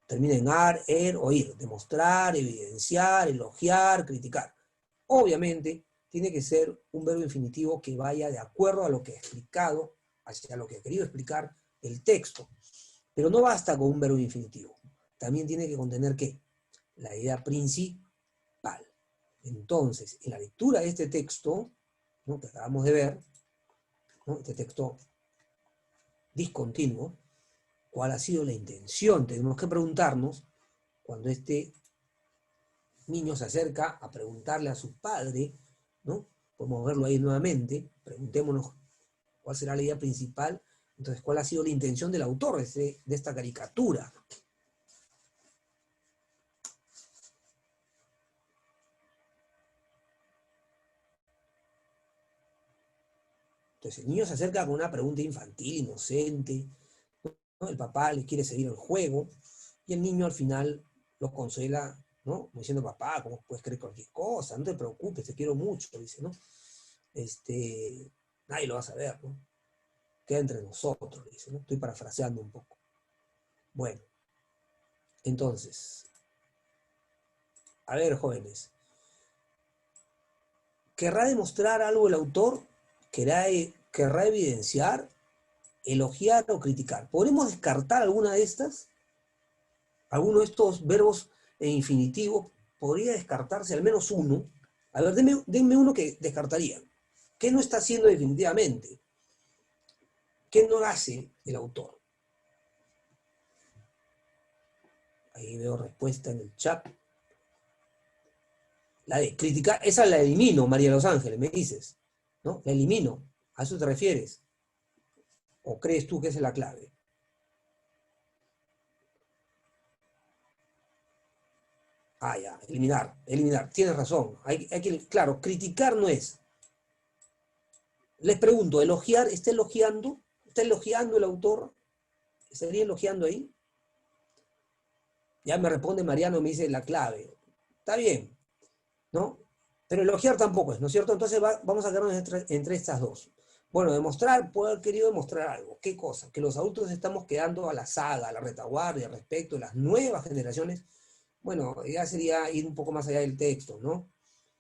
Termina en ar, er o ir, demostrar, evidenciar, elogiar, criticar. Obviamente, tiene que ser un verbo infinitivo que vaya de acuerdo a lo que he explicado, hacia lo que he querido explicar el texto. Pero no basta con un verbo infinitivo. También tiene que contener, ¿qué? La idea principal. Entonces, en la lectura de este texto, ¿no? Que acabamos de ver, ¿no? Este texto discontinuo, ¿cuál ha sido la intención? Tenemos que preguntarnos, cuando este niño se acerca a preguntarle a su padre, ¿no? Podemos verlo ahí nuevamente, preguntémonos cuál será la idea principal, entonces cuál ha sido la intención del autor de esta caricatura. Entonces el niño se acerca con una pregunta infantil, inocente, ¿no? El papá le quiere seguir el juego, y el niño al final lo consuela, ¿no? Como diciendo, papá, ¿cómo puedes creer cualquier cosa? No te preocupes, te quiero mucho, dice, ¿no? Nadie lo va a saber, ¿no? Queda entre nosotros, dice, ¿no? Estoy parafraseando un poco. Bueno, entonces, a ver, jóvenes, ¿querrá demostrar algo el autor? ¿Querrá evidenciar, elogiar o criticar? ¿Podremos descartar alguna de estas? ¿Alguno de estos verbos en infinitivo podría descartarse al menos uno? A ver, denme uno que descartaría. ¿Qué no está haciendo definitivamente? ¿Qué no hace el autor? Ahí veo respuesta en el chat. La de criticar, esa la elimino, María de los Ángeles, me dices, ¿no? La elimino. ¿A eso te refieres? ¿O crees tú que esa es la clave? Ah, ya, eliminar. Tienes razón. Claro, criticar no es. Les pregunto, ¿elogiar está elogiando? ¿Está elogiando el autor? ¿Estaría elogiando ahí? Ya me responde Mariano, me dice la clave. Está bien, ¿no? Pero elogiar tampoco es, ¿no es cierto? Entonces vamos a quedarnos entre estas dos. Bueno, demostrar, puede haber querido demostrar algo. ¿Qué cosa? Que los adultos estamos quedando a la saga, a la retaguardia respecto de las nuevas generaciones. Bueno, ya sería ir un poco más allá del texto, ¿no?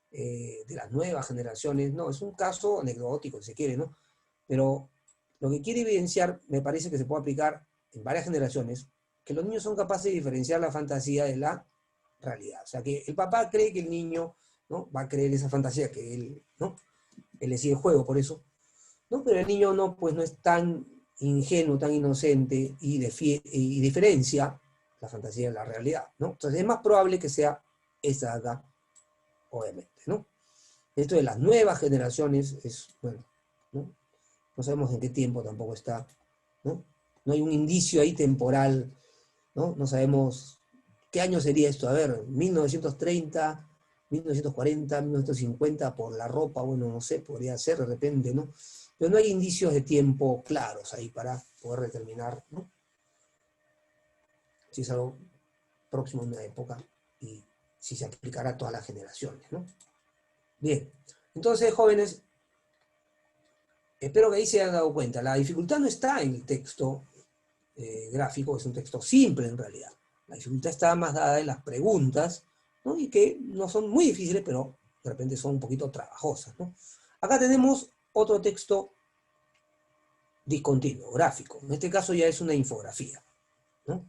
De las nuevas generaciones. No, es un caso anecdótico, si se quiere, ¿no? Pero lo que quiere evidenciar, me parece que se puede aplicar en varias generaciones, que los niños son capaces de diferenciar la fantasía de la realidad. O sea, que el papá cree que el niño, ¿no?, va a creer esa fantasía, que él, ¿no?, él le sigue el juego por eso, ¿no? Pero el niño no, pues no es tan ingenuo, tan inocente y diferencia la fantasía de la realidad, ¿no? Entonces es más probable que sea esa de acá, obviamente, ¿no? Esto de las nuevas generaciones es, bueno, ¿no? No sabemos en qué tiempo tampoco está, ¿no? No hay un indicio ahí temporal, ¿no? No sabemos qué año sería esto. A ver, 1930, 1940, 1950, por la ropa, bueno, no sé, podría ser de repente, ¿no? Pero no hay indicios de tiempo claros ahí para poder determinar, ¿no?, si es algo próximo a una época y si se aplicará a todas las generaciones, ¿no? Bien, entonces, jóvenes, espero que ahí se hayan dado cuenta. La dificultad no está en el texto gráfico, es un texto simple en realidad. La dificultad está más dada en las preguntas, ¿no?, y que no son muy difíciles, pero de repente son un poquito trabajosas, ¿no? Acá tenemos otro texto discontinuo, gráfico. En este caso ya es una infografía, ¿no?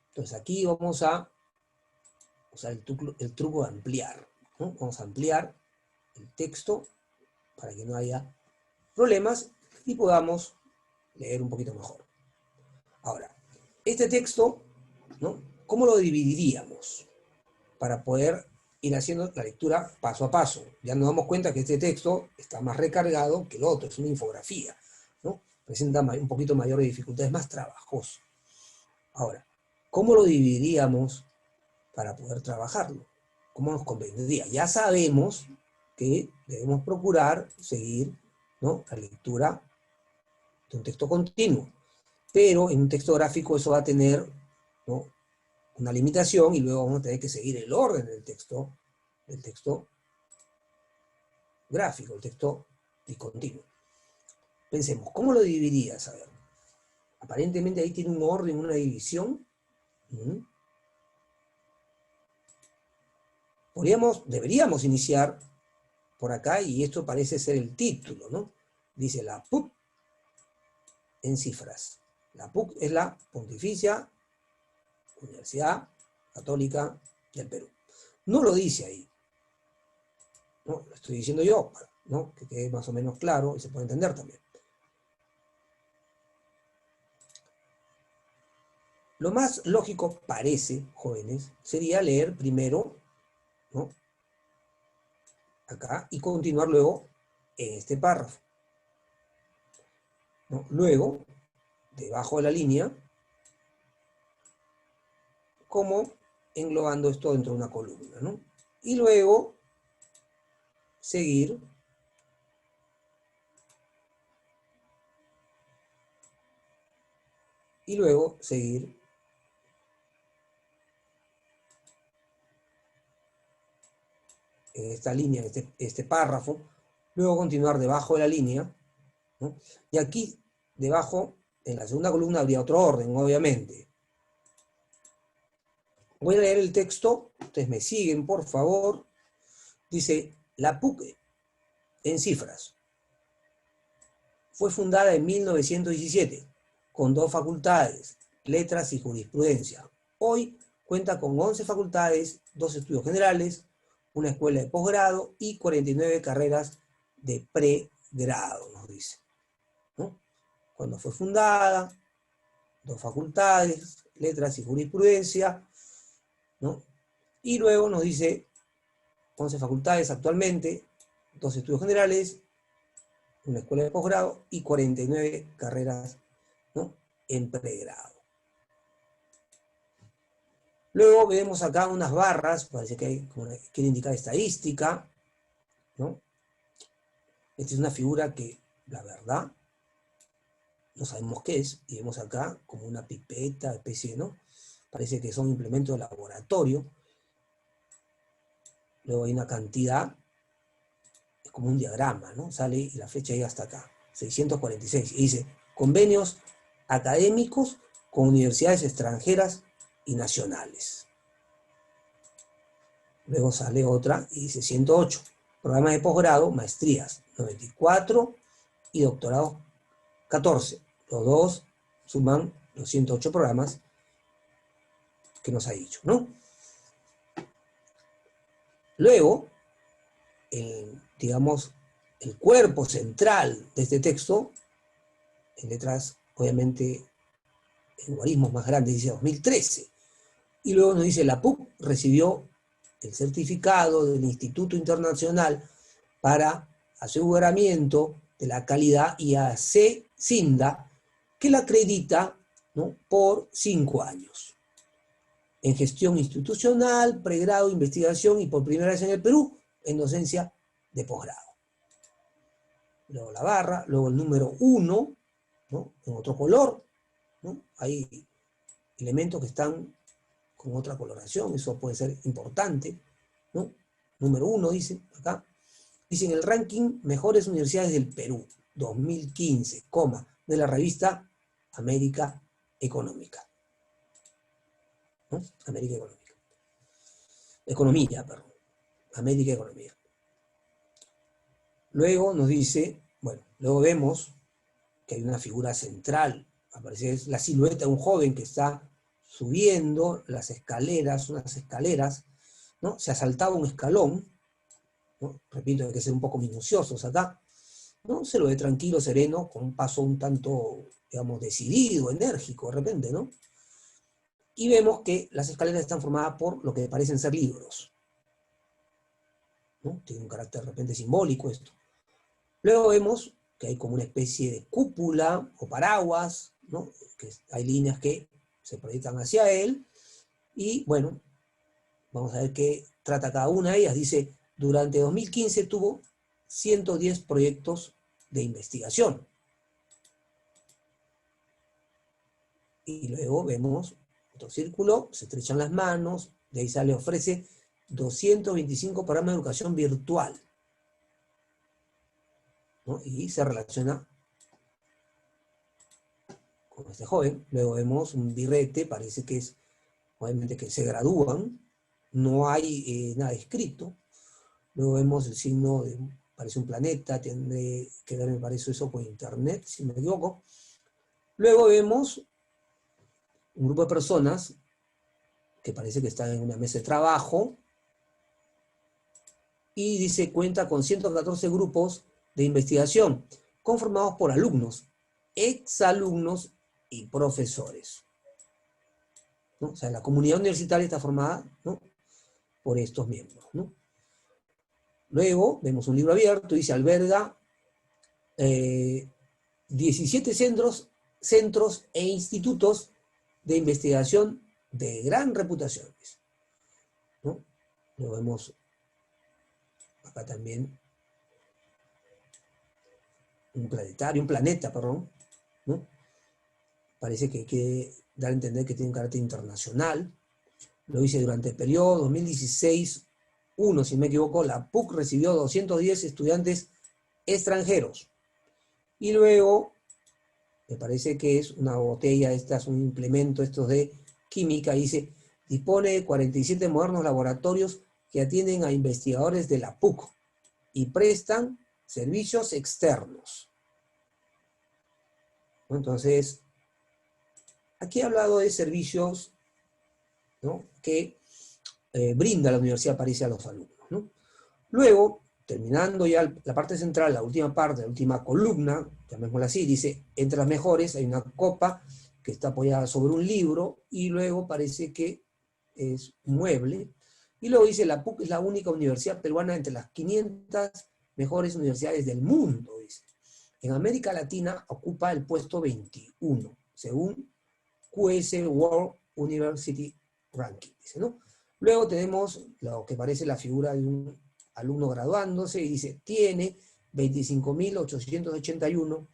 Entonces aquí vamos a usar el truco de ampliar, ¿no? Vamos a ampliar el texto para que no haya problemas y podamos leer un poquito mejor. Ahora, este texto, ¿no?, ¿cómo lo dividiríamos para poder ir haciendo la lectura paso a paso? Ya nos damos cuenta que este texto está más recargado que el otro, es una infografía, ¿no? Presenta un poquito mayor de dificultad, es más trabajoso. Ahora, ¿cómo lo dividiríamos para poder trabajarlo? ¿Cómo nos convendría? Ya sabemos que debemos procurar seguir, ¿no?, la lectura de un texto continuo, pero en un texto gráfico eso va a tener, ¿no?, una limitación, y luego vamos a tener que seguir el orden del texto gráfico, el texto discontinuo. Pensemos, ¿cómo lo dividirías? A ver, aparentemente ahí tiene un orden, una división. Deberíamos iniciar por acá, y esto parece ser el título, ¿no? Dice la PUC en cifras. La PUC es la Pontificia Universidad Católica del Perú. No lo dice ahí, ¿no? Lo estoy diciendo yo, ¿no?, que quede más o menos claro y se puede entender también. Lo más lógico, parece, jóvenes, sería leer primero, ¿no?, acá, y continuar luego en este párrafo, ¿no? Luego, debajo de la línea, como englobando esto dentro de una columna, ¿no? Y luego seguir y luego seguir en esta línea, este párrafo, luego continuar debajo de la línea, ¿no? Y aquí, debajo, en la segunda columna habría otro orden, obviamente. Voy a leer el texto, ustedes me siguen, por favor. Dice, la PUC en cifras. Fue fundada en 1917, con 2 facultades, letras y jurisprudencia. Hoy cuenta con 11 facultades, 2 estudios generales, una escuela de posgrado y 49 carreras de pregrado, nos dice, ¿no? Cuando fue fundada, 2 facultades, letras y jurisprudencia, ¿no? Y luego nos dice 11 facultades actualmente, 2 estudios generales, una escuela de posgrado y 49 carreras, ¿no?, en pregrado. Luego vemos acá unas barras, parece que quiere indicar estadística, ¿no? Esta es una figura que, la verdad, no sabemos qué es, y vemos acá como una pipeta, especie, ¿no? Parece que son implementos de laboratorio. Luego hay una cantidad, es como un diagrama, ¿no? Sale y la flecha llega hasta acá, 646, y dice, convenios académicos con universidades extranjeras y nacionales. Luego sale otra y dice 108, programas de posgrado, maestrías, 94 y doctorado, 14. Los dos suman los 108 programas que nos ha dicho, ¿no? Luego, digamos, el cuerpo central de este texto, en letras, obviamente, en guarismos más grandes, dice 2013. Y luego nos dice, la PUC recibió el certificado del Instituto Internacional para Aseguramiento de la Calidad IAC Cinda, que la acredita, ¿no?, por 5 años. En gestión institucional, pregrado, investigación y por primera vez en el Perú, en docencia de posgrado. Luego la barra, luego el número 1, ¿no?, en otro color, ¿no? Hay elementos que están con otra coloración, eso puede ser importante, ¿no? Número 1 dice acá. Dice en el ranking Mejores Universidades del Perú, 2015, de la revista América Económica, ¿no? América Económica. Economía, perdón. América Economía. Luego nos dice, bueno, luego vemos que hay una figura central, aparece la silueta de un joven que está subiendo las escaleras, unas escaleras, ¿no? Se ha saltado un escalón, ¿no? Repito, hay que ser un poco minuciosos acá, ¿no? Se lo ve tranquilo, sereno, con un paso un tanto, digamos, decidido, enérgico, de repente, ¿no? Y vemos que las escaleras están formadas por lo que parecen ser libros, ¿no? Tiene un carácter de repente simbólico esto. Luego vemos que hay como una especie de cúpula o paraguas, ¿no? Que hay líneas que se proyectan hacia él, y bueno, vamos a ver qué trata cada una de ellas. Dice, durante 2015 tuvo 110 proyectos de investigación. Y luego vemos otro círculo, se estrechan las manos, de ahí sale, ofrece 225 programas de educación virtual, ¿no? Y se relaciona con este joven. Luego vemos un birrete, parece que es, obviamente, que se gradúan, no hay nada escrito. Luego vemos el signo de, parece un planeta, tiene que ver, me parece eso por internet, si me equivoco. Luego vemos un grupo de personas que parece que están en una mesa de trabajo, y dice, cuenta con 114 grupos de investigación, conformados por alumnos, exalumnos y profesores, ¿no? O sea, la comunidad universitaria está formada, ¿no?, por estos miembros, ¿no? Luego vemos un libro abierto, dice, alberga 17 centros e institutos de investigación de gran reputación, ¿no? Luego vemos acá también un planeta, perdón, ¿no? parece que quiere dar a entender que tiene un carácter internacional. Lo dice durante el periodo 2016-1, si no me equivoco, la PUC recibió 210 estudiantes extranjeros. Y luego, me parece que es una botella, esta es un implemento, estos de química, dice, dispone de 47 modernos laboratorios que atienden a investigadores de la PUC y prestan servicios externos. Entonces, aquí he hablado de servicios, ¿no?, que brinda la Universidad de París a los alumnos, ¿no? Luego, terminando ya la parte central, la última parte, la última columna, llamémosla así, dice, entre las mejores hay una copa que está apoyada sobre un libro, y luego parece que es un mueble, y luego dice, la PUC es la única universidad peruana entre las 500 mejores universidades del mundo, dice. En América Latina ocupa el puesto 21, según QS World University Ranking, dice, ¿no? Luego tenemos lo que parece la figura de un alumno graduándose, y dice, tiene 25.881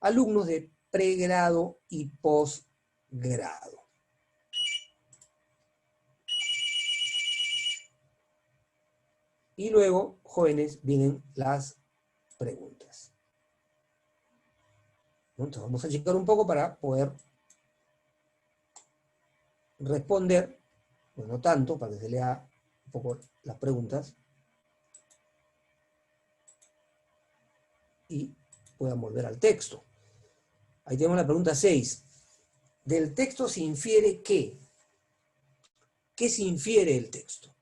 alumnos de pregrado y posgrado. Y luego, jóvenes, vienen las preguntas. Entonces vamos a checar un poco para poder responder, bueno, no tanto, para que se lea un poco las preguntas y puedan volver al texto. Ahí tenemos la pregunta 6. Del texto se infiere ¿qué? ¿Qué se infiere del texto?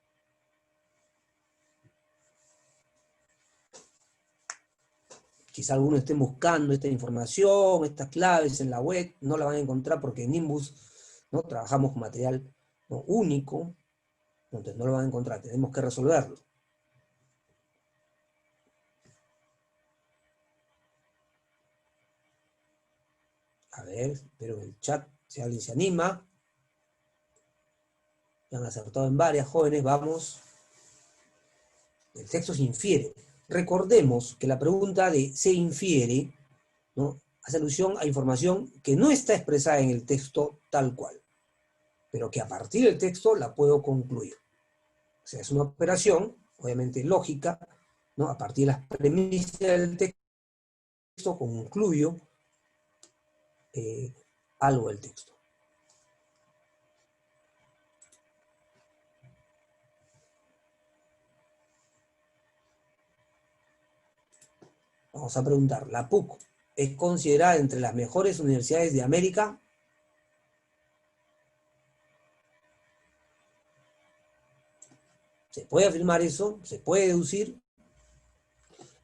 Quizá algunos estén buscando esta información, estas claves en la web, no la van a encontrar porque en Nimbus, ¿no?, trabajamos con material, ¿no?, único, entonces no lo van a encontrar, tenemos que resolverlo. A ver, espero en el chat, si alguien se anima. Ya han acertado en varias, jóvenes, vamos. El texto se infiere. Recordemos que la pregunta de se infiere, ¿no?, hace alusión a información que no está expresada en el texto tal cual, pero que a partir del texto la puedo concluir. O sea, es una operación, obviamente lógica, ¿no? A partir de las premisas del texto concluyo algo del texto. Vamos a preguntar, ¿la PUC es considerada entre las mejores universidades de América? ¿Se puede afirmar eso? ¿Se puede deducir?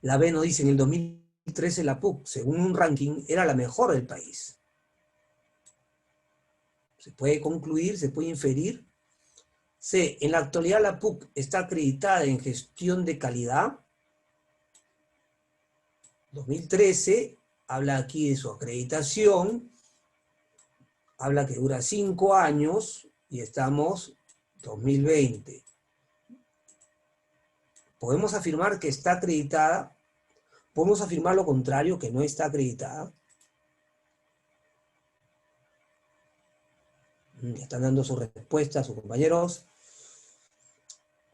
La B nos dice, en el 2013 la PUC, según un ranking, era la mejor del país. ¿Se puede concluir? ¿Se puede inferir? C, en la actualidad la PUC está acreditada en gestión de calidad. 2013, habla aquí de su acreditación, habla que dura 5 años, y estamos 2020. ¿Podemos afirmar que está acreditada? ¿Podemos afirmar lo contrario, que no está acreditada? Ya están dando su respuesta a sus compañeros.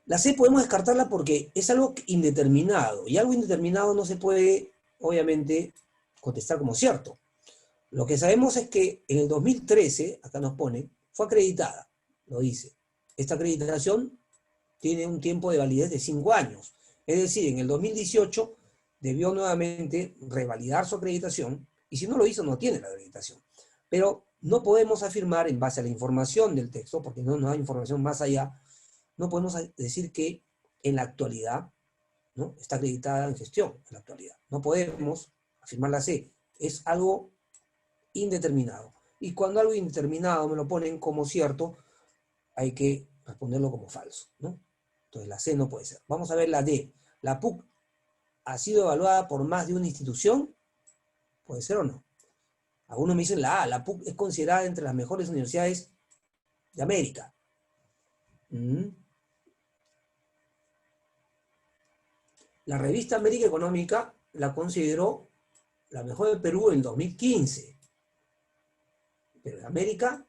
La C podemos descartarla porque es algo indeterminado, y algo indeterminado no se puede, obviamente, contestar como cierto. Lo que sabemos es que en el 2013, acá nos pone, fue acreditada, lo dice. Esta acreditación tiene un tiempo de validez de 5 años. Es decir, en el 2018 debió nuevamente revalidar su acreditación, y si no lo hizo, no tiene la acreditación. Pero no podemos afirmar, en base a la información del texto, porque no hay información más allá, no podemos decir que en la actualidad, ¿no?, está acreditada en gestión, en la actualidad. No podemos afirmar la C. Es algo indeterminado. Y cuando algo indeterminado me lo ponen como cierto, hay que responderlo como falso, ¿no? Entonces la C no puede ser. Vamos a ver la D. ¿La PUC ha sido evaluada por más de una institución? ¿Puede ser o no? Algunos me dicen la A. La PUC es considerada entre las mejores universidades de América. La revista América Económica la consideró la mejor de Perú en 2015. Pero en América,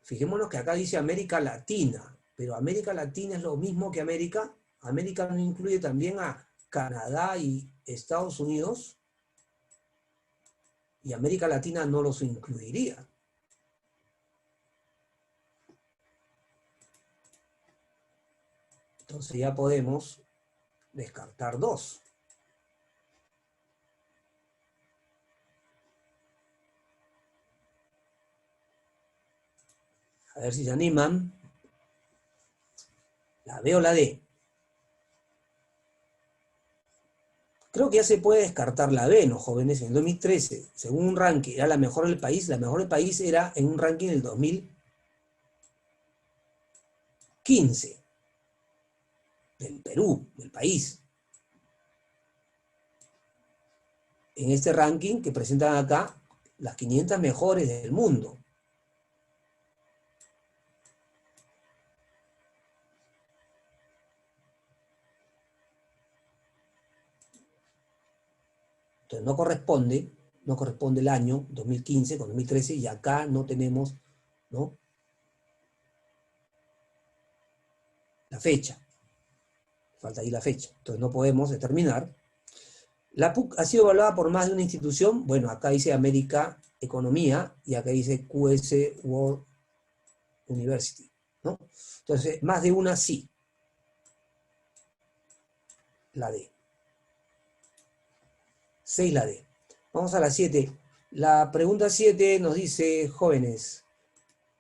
fijémonos que acá dice América Latina, pero América Latina es lo mismo que América. América no incluye también a Canadá y Estados Unidos, y América Latina no los incluiría. Entonces ya podemos descartar 2. A ver si se animan. ¿La B o la D? Creo que ya se puede descartar la B, ¿no, jóvenes? En el 2013, según un ranking, era la mejor del país. La mejor del país era en un ranking del 2015. Del Perú, del país. En este ranking que presentan acá, las 500 mejores del mundo. Entonces no corresponde el año 2015 con 2013, y acá no tenemos, ¿no?, la fecha. Falta ahí la fecha. Entonces no podemos determinar. La PUC ha sido evaluada por más de una institución. Bueno, acá dice América Economía y acá dice QS World University, ¿no? Entonces, más de una sí. La D. 6 la D. Vamos a la 7. La pregunta 7 nos dice, jóvenes,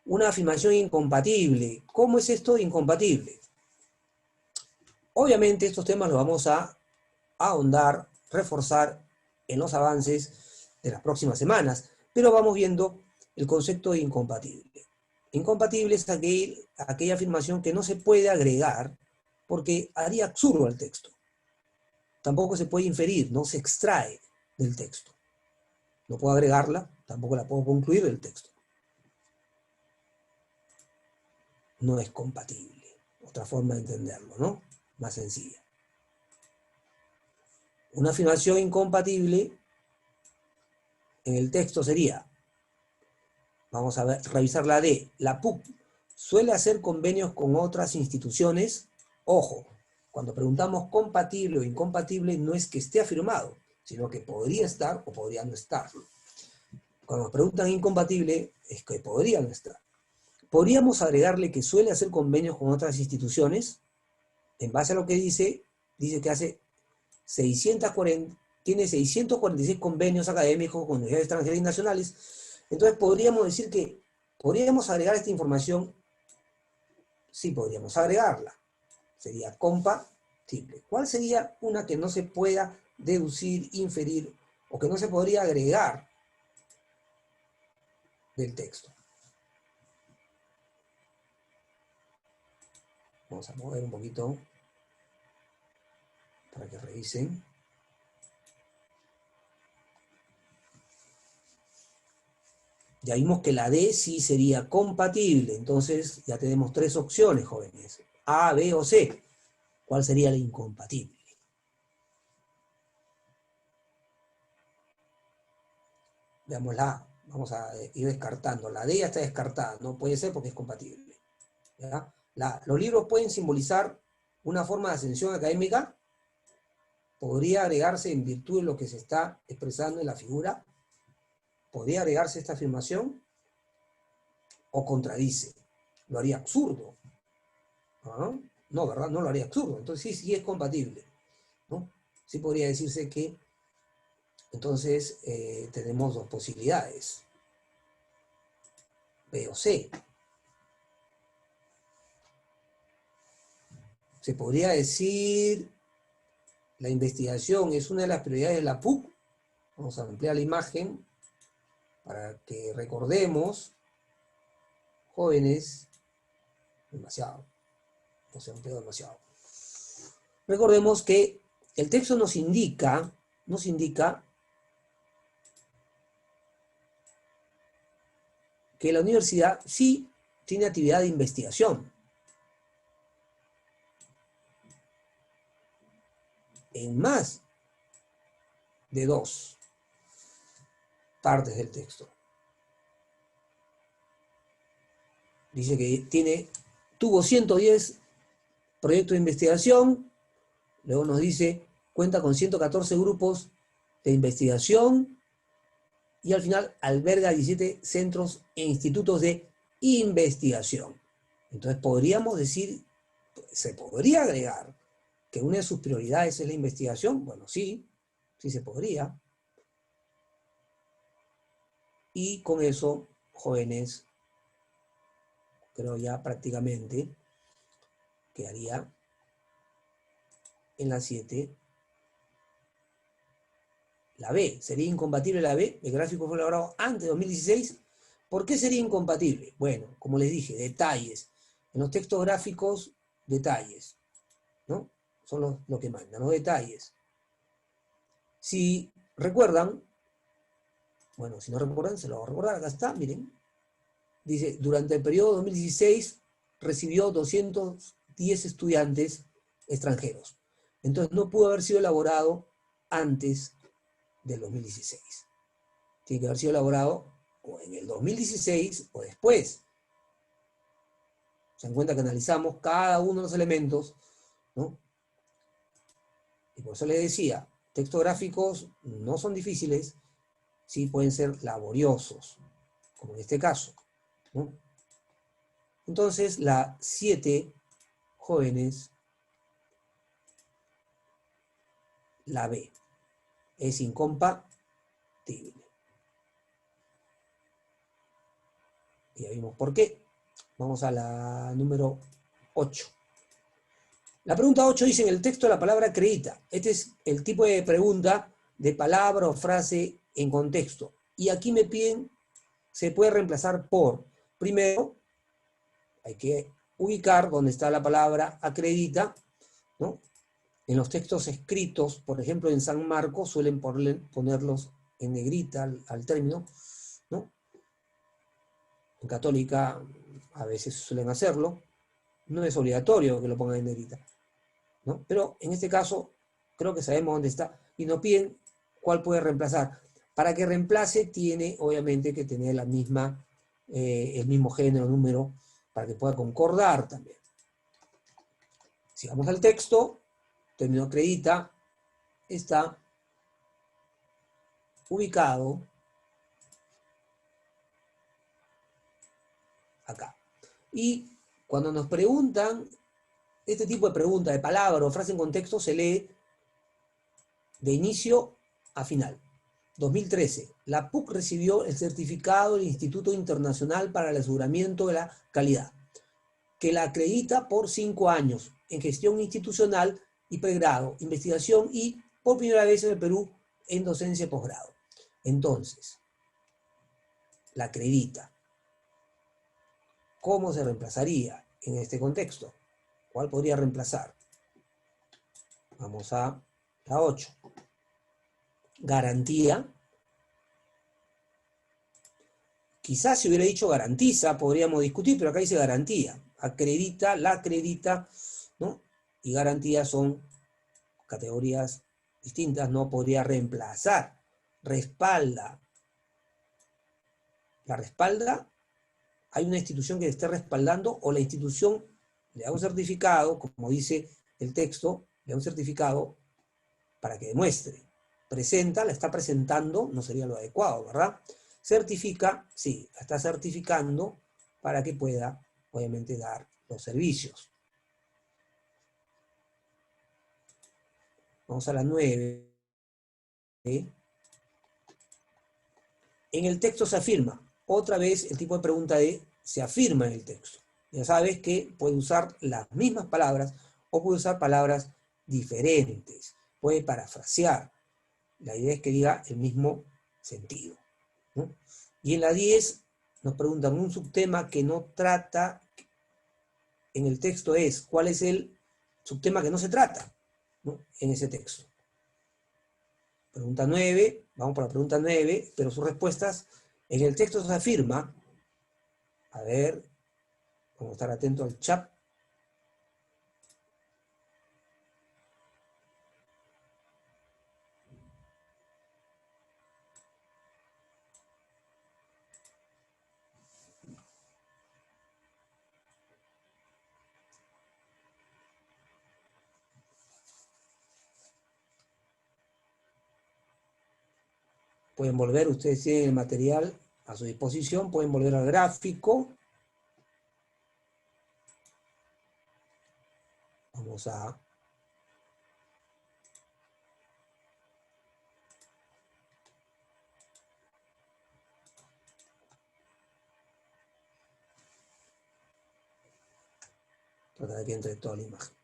una afirmación incompatible. ¿Cómo es esto de incompatible? Obviamente estos temas los vamos a ahondar, reforzar en los avances de las próximas semanas, pero vamos viendo el concepto de incompatible. Incompatible es aquella afirmación que no se puede agregar porque haría absurdo al texto. Tampoco se puede inferir, no se extrae del texto. No puedo agregarla, tampoco la puedo concluir del texto. No es compatible. Otra forma de entenderlo, ¿no? Más sencilla. Una afirmación incompatible en el texto sería, vamos a revisar la D, la PUC suele hacer convenios con otras instituciones. Ojo, cuando preguntamos compatible o incompatible no es que esté afirmado, sino que podría estar o podría no estar. Cuando nos preguntan incompatible es que podría no estar. Podríamos agregarle que suele hacer convenios con otras instituciones. En base a lo que dice que hace 640, tiene 646 convenios académicos con universidades extranjeras y nacionales. Entonces podríamos decir que podríamos agregar esta información. Sí, podríamos agregarla. Sería compatible. ¿Cuál sería una que no se pueda deducir, inferir, o que no se podría agregar del texto? Vamos a mover un poquito para que revisen. Ya vimos que la D sí sería compatible, entonces ya tenemos 3 opciones, jóvenes. A, B o C. ¿Cuál sería la incompatible? Veámosla. Vamos a ir descartando. La D ya está descartada, no puede ser porque es compatible. ¿Ya? Los libros pueden simbolizar una forma de ascensión académica. Podría agregarse en virtud de lo que se está expresando en la figura. ¿Podría agregarse esta afirmación? ¿O contradice? Lo haría absurdo. ¿Ah? No, ¿verdad? No lo haría absurdo. Entonces sí es compatible, ¿no? Sí podría decirse que entonces tenemos 2 posibilidades. B o C. Se podría decir, la investigación es una de las prioridades de la PUC. Vamos a ampliar la imagen para que recordemos, jóvenes, demasiado, no se amplió demasiado. Recordemos que el texto nos indica que la universidad sí tiene actividad de investigación en más de 2 partes del texto. Dice que tuvo 110 proyectos de investigación, luego nos dice, cuenta con 114 grupos de investigación y al final alberga 17 centros e institutos de investigación. Entonces podríamos decir, se podría agregar que una de sus prioridades es la investigación. Bueno, sí, sí se podría. Y con eso, jóvenes, creo ya prácticamente quedaría en la 7 la B. ¿Sería incompatible la B? El gráfico fue elaborado antes de 2016. ¿Por qué sería incompatible? Bueno, como les dije, detalles. En los textos gráficos, detalles, ¿no? Son lo que mandan, los detalles. Si recuerdan, bueno, si no recuerdan, se lo voy a recordar, acá está, miren. Dice, durante el periodo 2016 recibió 210 estudiantes extranjeros. Entonces no pudo haber sido elaborado antes del 2016. Tiene que haber sido elaborado o en el 2016 o después. Se dan cuenta que analizamos cada uno de los elementos, ¿no? Y por eso les decía, textos gráficos no son difíciles, sí pueden ser laboriosos, como en este caso, ¿no? Entonces, la 7, jóvenes, la B, es incompatible. Y ya vimos por qué. Vamos a la número 8. La pregunta 8 dice en el texto la palabra acredita. Este es el tipo de pregunta de palabra o frase en contexto. Y aquí me piden, se puede reemplazar por, primero, hay que ubicar dónde está la palabra acredita, ¿no? En los textos escritos, por ejemplo en San Marcos, suelen ponerlos en negrita al término, ¿no? En Católica a veces suelen hacerlo. No es obligatorio que lo pongan en negrita, ¿no? Pero en este caso, creo que sabemos dónde está, y nos piden cuál puede reemplazar. Para que reemplace, tiene obviamente que tener la misma, el mismo género, número, para que pueda concordar también. Si vamos al texto, término acredita está ubicado acá. Y cuando nos preguntan, este tipo de pregunta, de palabra o frase en contexto, se lee de inicio a final. 2013. La PUC recibió el certificado del Instituto Internacional para el Aseguramiento de la Calidad, que la acredita por 5 años en gestión institucional y pregrado, investigación y por primera vez en el Perú en docencia y posgrado. Entonces, la acredita. ¿Cómo se reemplazaría en este contexto? ¿Cuál podría reemplazar? Vamos a la 8. Garantía. Quizás si hubiera dicho garantiza, podríamos discutir, pero acá dice garantía. Acredita, la acredita, ¿no? Y garantía son categorías distintas, no podría reemplazar. Respalda. La respalda, hay una institución que le esté respaldando o la institución le da un certificado, como dice el texto, le da un certificado para que demuestre. Presenta, la está presentando, no sería lo adecuado, ¿verdad? Certifica, sí, la está certificando para que pueda, obviamente, dar los servicios. Vamos a la 9. En el texto se afirma. Otra vez el tipo de pregunta de se afirma en el texto. Ya sabes que puede usar las mismas palabras o puede usar palabras diferentes. Puede parafrasear. La idea es que diga el mismo sentido, ¿no? Y en la 10 nos preguntan un subtema que no trata, en el texto es, ¿cuál es el subtema que no se trata, ¿no? En ese texto? Pregunta 9, vamos por la pregunta 9, pero sus respuestas, en el texto se afirma, a ver, vamos a estar atentos al chat. Pueden volver, ustedes tienen el material a su disposición, pueden volver al gráfico. Vamos a... tratar de que entre toda la imagen.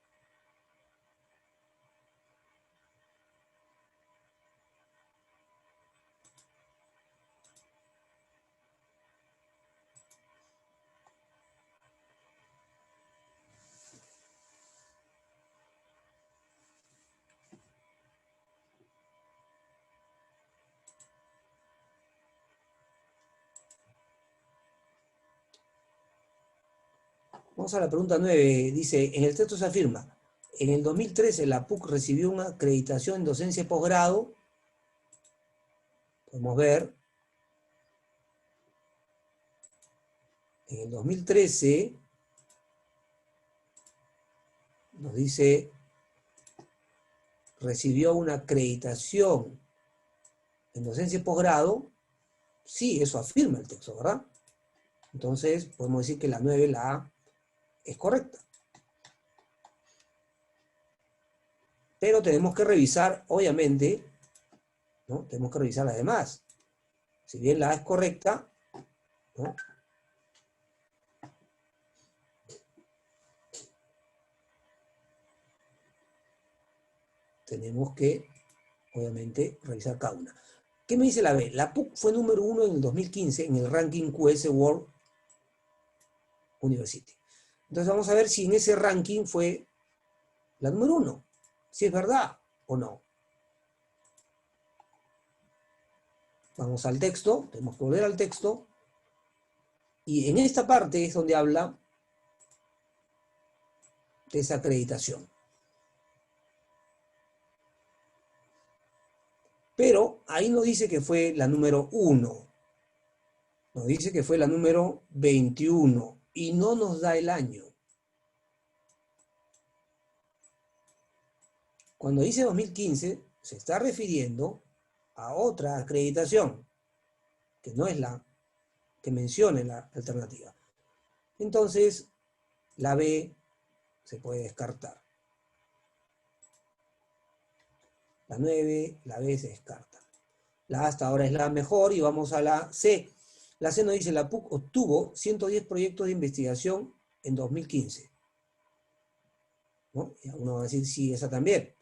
Vamos a la pregunta 9. Dice, en el texto se afirma, en el 2013 la PUC recibió una acreditación en docencia de posgrado. Podemos ver. En el 2013 nos dice, recibió una acreditación en docencia de posgrado. Sí, eso afirma el texto, ¿verdad? Entonces podemos decir que la 9, la A, es correcta. Pero tenemos que revisar, obviamente, ¿no? Tenemos que revisar las demás. Si bien la A es correcta, ¿no? Tenemos que, obviamente, revisar cada una. ¿Qué me dice la B? La PUC fue número 1 en el 2015 en el ranking QS World University. Entonces vamos a ver si en ese ranking fue la número 1. Si es verdad o no. Vamos al texto, tenemos que volver al texto. Y en esta parte es donde habla de esa acreditación. Pero ahí no dice que fue la número 1. Nos dice que fue la número 21. Y no nos da el año. Cuando dice 2015, se está refiriendo a otra acreditación, que no es la que mencione la alternativa. Entonces, la B se puede descartar. La 9, la B se descarta. La A hasta ahora es la mejor y vamos a la C. La C nos dice, la PUC obtuvo 110 proyectos de investigación en 2015. ¿No? Y uno va a decir, sí, esa también.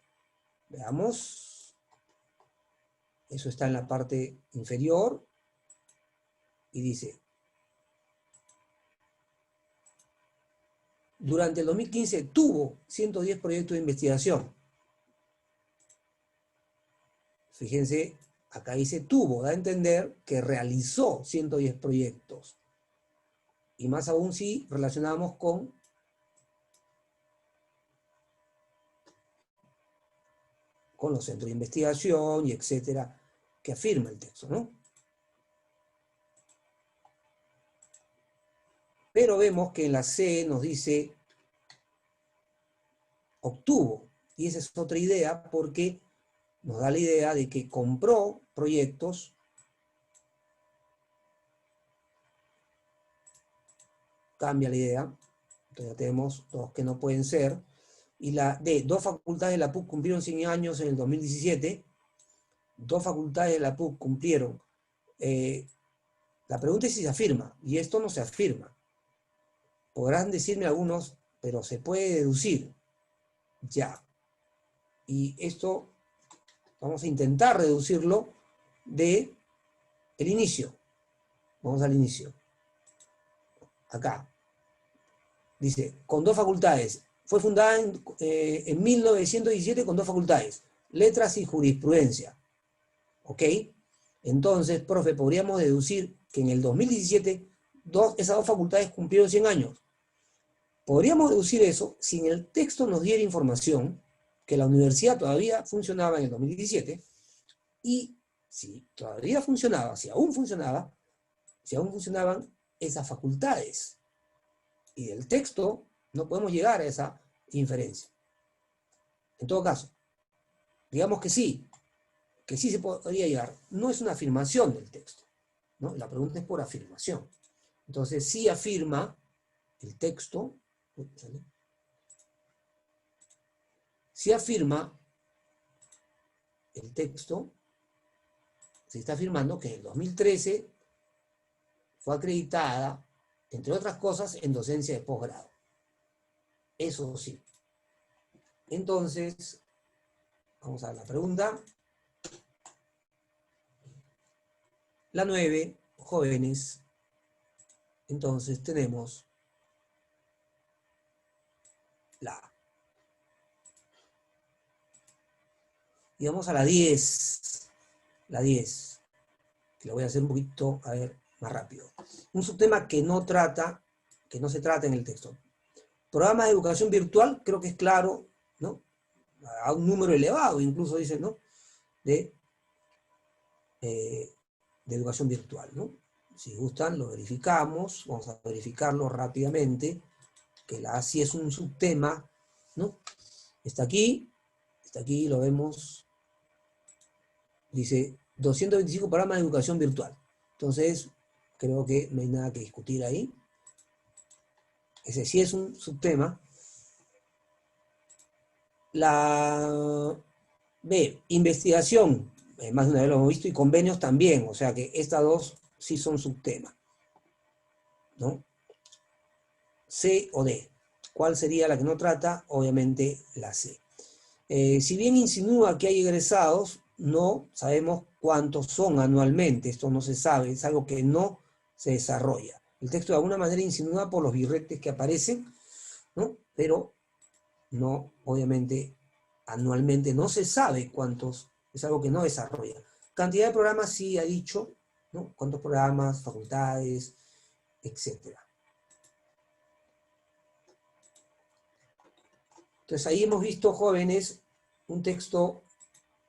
Veamos. Eso está en la parte inferior. Y dice, durante el 2015 tuvo 110 proyectos de investigación. Fíjense, acá dice tuvo, da a entender que realizó 110 proyectos. Y más aún si relacionamos con los centros de investigación y etcétera, que afirma el texto, ¿no? Pero vemos que en la C nos dice obtuvo, y esa es otra idea porque nos da la idea de que compró proyectos cambia la idea, entonces ya tenemos dos que no pueden ser, y la D, 2 facultades de la PUC cumplieron 100 años en el 2017, 2 facultades de la PUC cumplieron, la pregunta es si se afirma, y esto no se afirma. Podrán decirme algunos, pero se puede deducir, ya. Y esto vamos a intentar reducirlo de el inicio. Vamos al inicio. Acá. Dice, con 2 facultades. Fue fundada en 1917 con 2 facultades. Letras y jurisprudencia. ¿Ok? Entonces, profe, podríamos deducir que en el 2017 esas 2 facultades cumplieron 100 años. Podríamos deducir eso si en el texto nos diera información que la universidad todavía funcionaba en el 2017 y si todavía funcionaba, si aún funcionaban esas facultades. Y del texto no podemos llegar a esa inferencia. En todo caso, digamos que sí, que sí se podría llegar, no es una afirmación del texto, ¿no? La pregunta es por afirmación. Entonces, sí afirma el texto, sí afirma el texto, se está afirmando que en el 2013 fue acreditada, entre otras cosas, en docencia de posgrado. Eso sí. Entonces, vamos a ver la pregunta. La 9, jóvenes. Entonces tenemos la A. Y vamos a la 10. La 10. Que lo voy a hacer un poquito, a ver, más rápido. Un subtema que no se trata en el texto. Programa de educación virtual, creo que es claro, ¿no? A un número elevado, incluso dice, ¿no? De educación virtual, ¿no? Si gustan, lo verificamos. Vamos a verificarlo rápidamente, que la A sí es un subtema, ¿no? Está aquí, lo vemos. Dice 225 programas de educación virtual. Entonces, creo que no hay nada que discutir ahí. Ese sí es un subtema. La B, investigación, más de una vez lo hemos visto, y convenios también, o sea que estas dos sí son subtemas, ¿no? C o D. ¿Cuál sería la que no trata? Obviamente la C. Si bien insinúa que hay egresados, no sabemos cuántos son anualmente, esto no se sabe, es algo que no se desarrolla. El texto de alguna manera insinúa por los birretes que aparecen, ¿no? Pero no, obviamente, anualmente no se sabe cuántos, es algo que no desarrolla. Cantidad de programas sí ha dicho, ¿no? Cuántos programas, facultades, etcétera. Entonces ahí hemos visto, jóvenes, un texto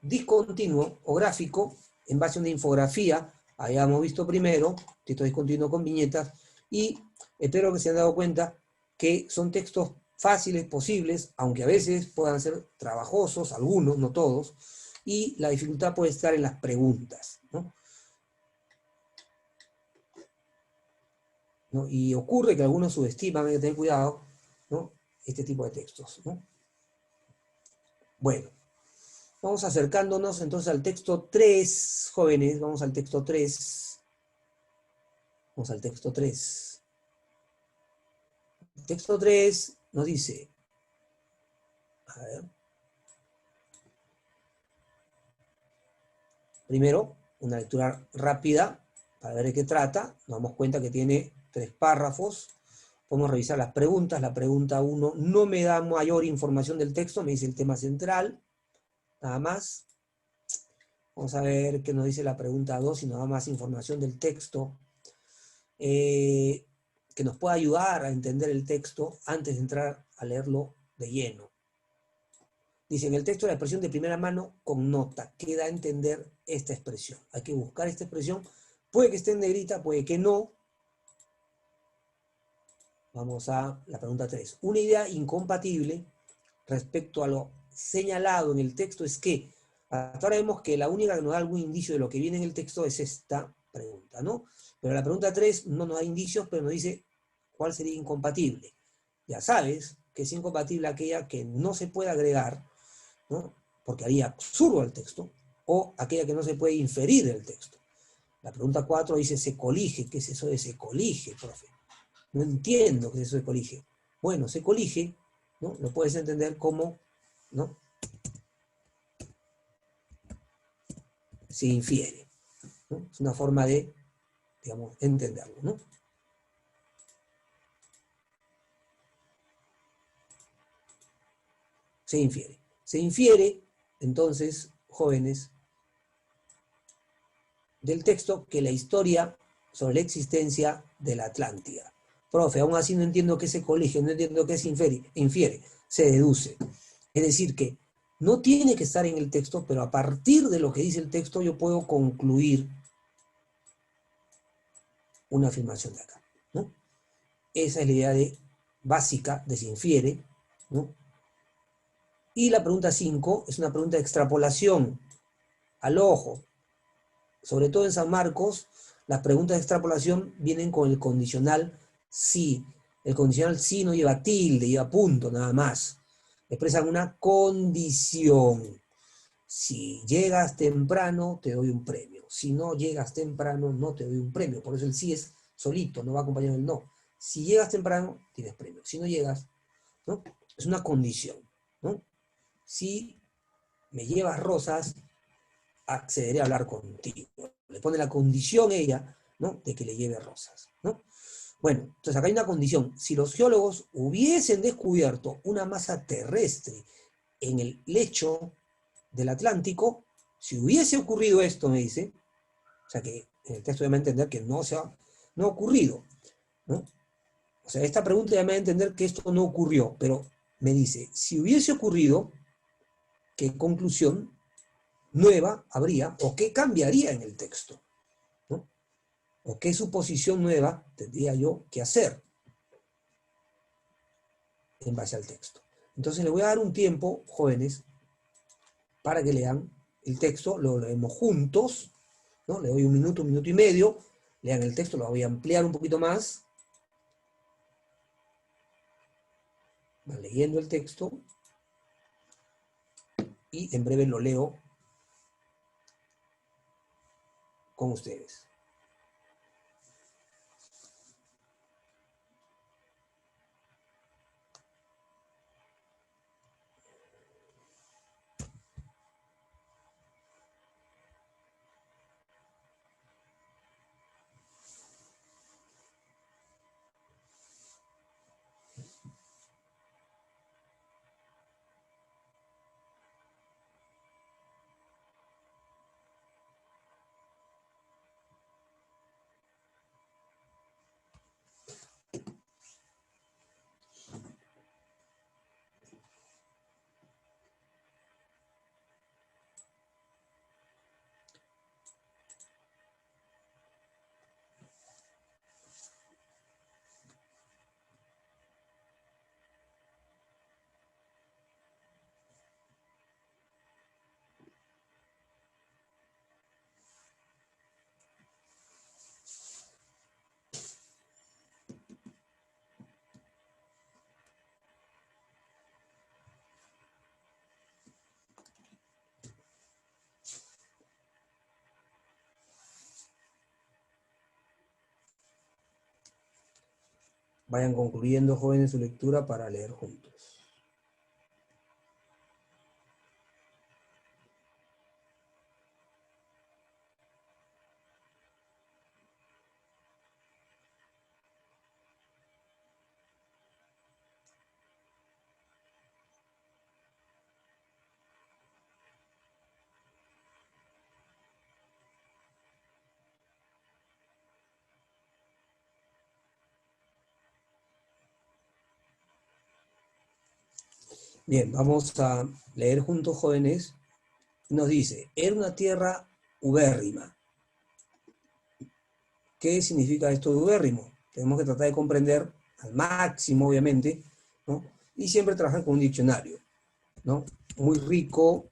discontinuo o gráfico en base a una infografía. Habíamos visto primero, texto discontinuo con viñetas, y espero que se hayan dado cuenta que son textos fáciles, posibles, aunque a veces puedan ser trabajosos, algunos, no todos, y la dificultad puede estar en las preguntas, ¿no? ¿No? Y ocurre que algunos subestiman, hay que tener cuidado, ¿no? Este tipo de textos, ¿no? Bueno, vamos acercándonos entonces al texto 3, jóvenes, vamos al texto 3. Vamos al texto 3. El texto 3 nos dice, a ver, primero, una lectura rápida para ver de qué trata. Nos damos cuenta que tiene 3 párrafos. Podemos revisar las preguntas. La pregunta 1 no me da mayor información del texto, me dice el tema central, nada más. Vamos a ver qué nos dice la pregunta 2, si nos da más información del texto, que nos pueda ayudar a entender el texto antes de entrar a leerlo de lleno. Dice, en el texto la expresión de primera mano con nota, que da a entender esta expresión. Hay que buscar esta expresión, puede que esté en negrita, puede que no. Vamos a la pregunta 3. Una idea incompatible respecto a lo señalado en el texto es que, hasta ahora vemos que la única que nos da algún indicio de lo que viene en el texto es esta pregunta, ¿no? Pero la pregunta 3 no nos da indicios, pero nos dice cuál sería incompatible. Ya sabes que es incompatible aquella que no se puede agregar, ¿no? Porque haría absurdo el texto, o aquella que no se puede inferir del texto. La pregunta 4 dice se colige. ¿Qué es eso de se colige, profe? No entiendo qué es eso de colige. Bueno, se colige, ¿no? Lo puedes entender como, ¿no? Se infiere, ¿no? Es una forma de, digamos, entenderlo, ¿no? Se infiere. Se infiere, entonces, jóvenes, del texto que la historia sobre la existencia de la Atlántida. Profe, aún así no entiendo qué se colige, no entiendo qué se infiere, se deduce. Es decir, que no tiene que estar en el texto, pero a partir de lo que dice el texto yo puedo concluir una afirmación de acá, ¿no? Esa es la idea básica de se infiere, ¿no? Y la pregunta 5 es una pregunta de extrapolación. al ojo, sobre todo en San Marcos, las preguntas de extrapolación vienen con el condicional sí. El condicional sí no lleva tilde, lleva punto, nada más. Expresan una condición. Si llegas temprano, te doy un premio. Si no llegas temprano, no te doy un premio. Por eso el sí es solito, no va acompañado del no. Si llegas temprano, tienes premio. Si no llegas, ¿no? Es una condición, ¿no? Si me llevas rosas, accederé a hablar contigo. Le pone la condición ella, ¿no? De que le lleve rosas, ¿no? Bueno, entonces acá hay una condición. Si los geólogos hubiesen descubierto una masa terrestre en el lecho del Atlántico, si hubiese ocurrido esto, me dice, o sea que en el texto ya me va a entender que no ha ocurrido, ¿no? O sea, esta pregunta ya me va a entender que esto no ocurrió, pero me dice, si hubiese ocurrido, ¿qué conclusión nueva habría o qué cambiaría en el texto? ¿No? ¿O qué suposición nueva tendría yo que hacer en base al texto? Entonces le voy a dar un tiempo, jóvenes, para que lean el texto, lo leemos juntos, ¿no? Le doy un minuto y medio, lean el texto, lo voy a ampliar un poquito más, van leyendo el texto, y en breve lo leo con ustedes. Vayan concluyendo, jóvenes, su lectura para leer juntos. Bien, vamos a leer juntos, jóvenes. Nos dice, era una tierra ubérrima. ¿Qué significa esto de ubérrimo? Tenemos que tratar de comprender al máximo, obviamente, ¿no? Y siempre trabajar con un diccionario, ¿no? Muy rico,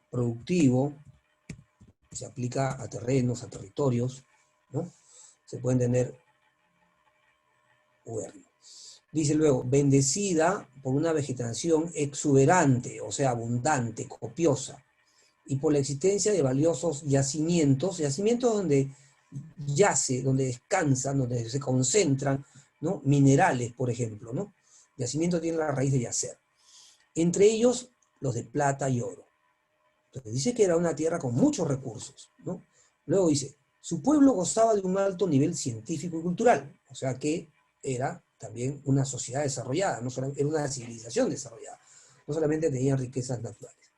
productivo, se aplica a terrenos, a territorios, ¿no? Se pueden tener ubérrimo. Dice luego, bendecida por una vegetación exuberante, o sea, abundante, copiosa, y por la existencia de valiosos yacimientos donde yace, donde descansan, donde se concentran, ¿no? Minerales, por ejemplo, ¿no? Yacimiento tiene la raíz de yacer. Entre ellos, los de plata y oro. Entonces dice que era una tierra con muchos recursos, ¿no? Luego dice, su pueblo gozaba de un alto nivel científico y cultural, o sea que era también una sociedad desarrollada, no solamente, era una civilización desarrollada, no solamente tenían riquezas naturales.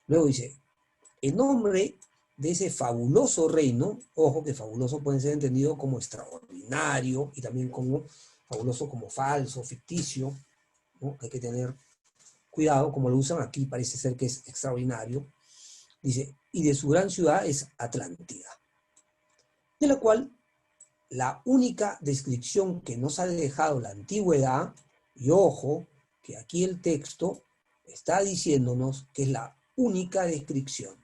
Luego dice, el nombre de ese fabuloso reino, ojo que fabuloso puede ser entendido como extraordinario y también como fabuloso como falso, ficticio, ¿no? Hay que tener cuidado como lo usan aquí, parece ser que es extraordinario. Dice, y de su gran ciudad es Atlántida, de la cual la única descripción que nos ha dejado la antigüedad, y ojo, que aquí el texto está diciéndonos que es la única descripción.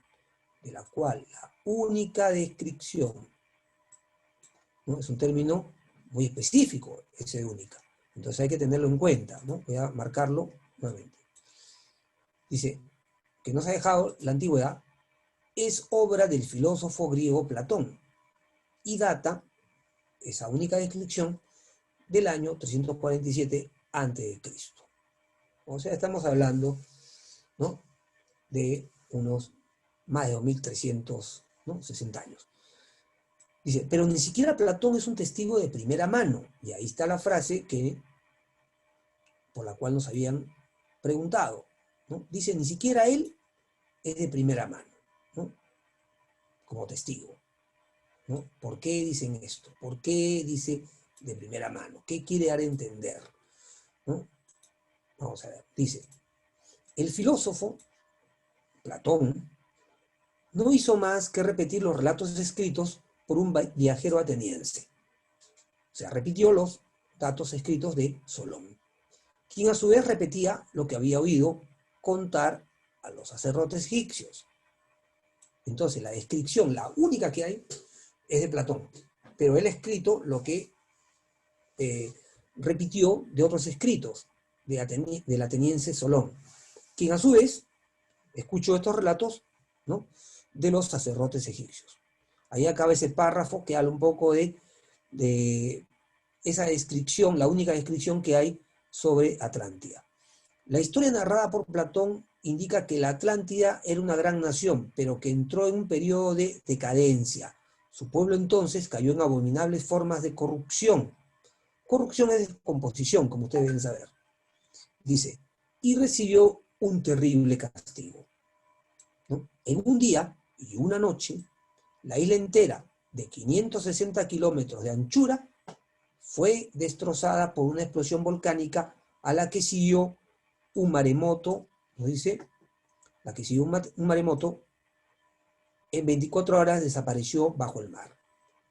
de la cual la única descripción, ¿no? Es un término muy específico, ese de única. Entonces hay que tenerlo en cuenta, ¿no? Voy a marcarlo nuevamente. Dice, que nos ha dejado la antigüedad, es obra del filósofo griego Platón y data, esa única descripción, del año 347 a.C. O sea, estamos hablando, ¿no?, de unos más de 2300, ¿no?, 60 años. Dice, pero ni siquiera Platón es un testigo de primera mano. Y ahí está la frase por la cual nos habían preguntado, ¿no? Dice, ni siquiera él es de primera mano, ¿no?, como testigo, ¿no? ¿Por qué dicen esto? ¿Por qué dice de primera mano? ¿Qué quiere dar a entender? ¿No? Vamos a ver, dice, el filósofo Platón no hizo más que repetir los relatos escritos por un viajero ateniense. O sea, repitió los datos escritos de Solón, quien a su vez repetía lo que había oído contar a los sacerdotes egipcios. Entonces, la descripción, la única que hay, es de Platón, pero él ha escrito lo que repitió de otros escritos del ateniense Solón, quien a su vez escuchó estos relatos, ¿no?, de los sacerdotes egipcios. Ahí acaba ese párrafo que habla un poco de esa descripción, la única descripción que hay sobre Atlántida. La historia narrada por Platón indica que la Atlántida era una gran nación, pero que entró en un periodo de decadencia. Su pueblo entonces cayó en abominables formas de corrupción. Corrupción es descomposición, como ustedes deben saber. Dice, y recibió un terrible castigo, ¿no? En un día y una noche, la isla entera, de 560 kilómetros de anchura, fue destrozada por una explosión volcánica a la que siguió un maremoto, nos dice, la que siguió un maremoto, en 24 horas desapareció bajo el mar.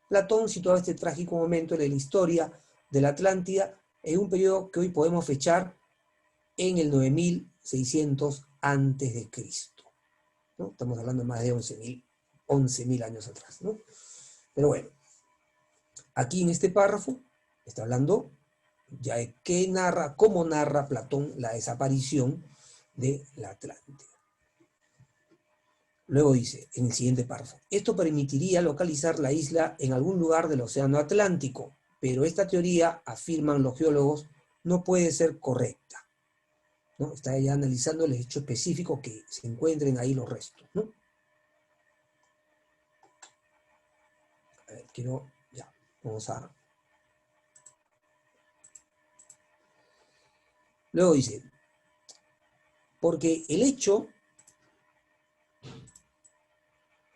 Platón situaba este trágico momento en la historia de la Atlántida en un periodo que hoy podemos fechar en el 9600 antes de Cristo, ¿no? Estamos hablando de más de 11.000 años atrás, ¿no? Pero bueno, aquí en este párrafo está hablando ya de cómo narra Platón la desaparición de la Atlántida. Luego dice, en el siguiente párrafo, esto permitiría localizar la isla en algún lugar del océano Atlántico, pero esta teoría, afirman los geólogos, no puede ser correcta, ¿no? Está ya analizando el hecho específico que se encuentren ahí los restos, ¿no? A ver, vamos a... Luego dice, porque el hecho,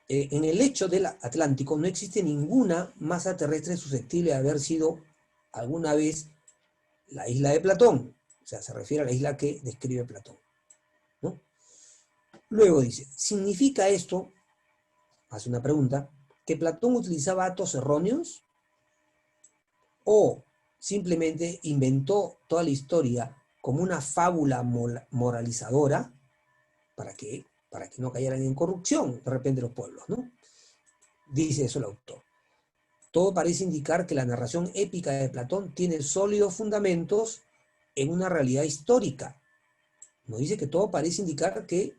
en el lecho del Atlántico no existe ninguna masa terrestre susceptible de haber sido alguna vez la isla de Platón. O sea, se refiere a la isla que describe Platón, ¿no? Luego dice, ¿significa esto, hace una pregunta, que Platón utilizaba datos erróneos? ¿O simplemente inventó toda la historia como una fábula moralizadora para que no cayeran en corrupción de repente los pueblos, ¿no? Dice eso el autor. Todo parece indicar que la narración épica de Platón tiene sólidos fundamentos en una realidad histórica. Nos dice que todo parece indicar que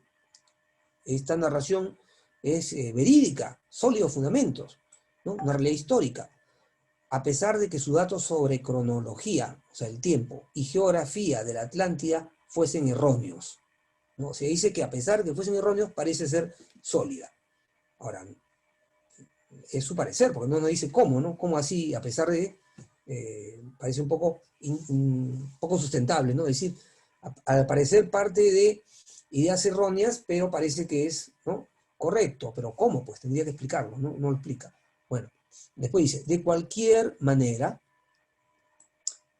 esta narración es verídica, sólidos fundamentos, ¿no? Una realidad histórica. A pesar de que sus datos sobre cronología, o sea, el tiempo, y geografía de la Atlántida fuesen erróneos, ¿no? Se dice que a pesar de que fuesen erróneos, parece ser sólida. Ahora, es su parecer, porque no nos dice cómo, ¿no? Cómo así, a pesar de, parece un poco sustentable, ¿no? Es decir, al parecer parte de ideas erróneas, pero parece que es, ¿no?, correcto. Pero ¿cómo? Pues tendría que explicarlo, ¿no? No lo explica. Bueno, después dice, de cualquier manera,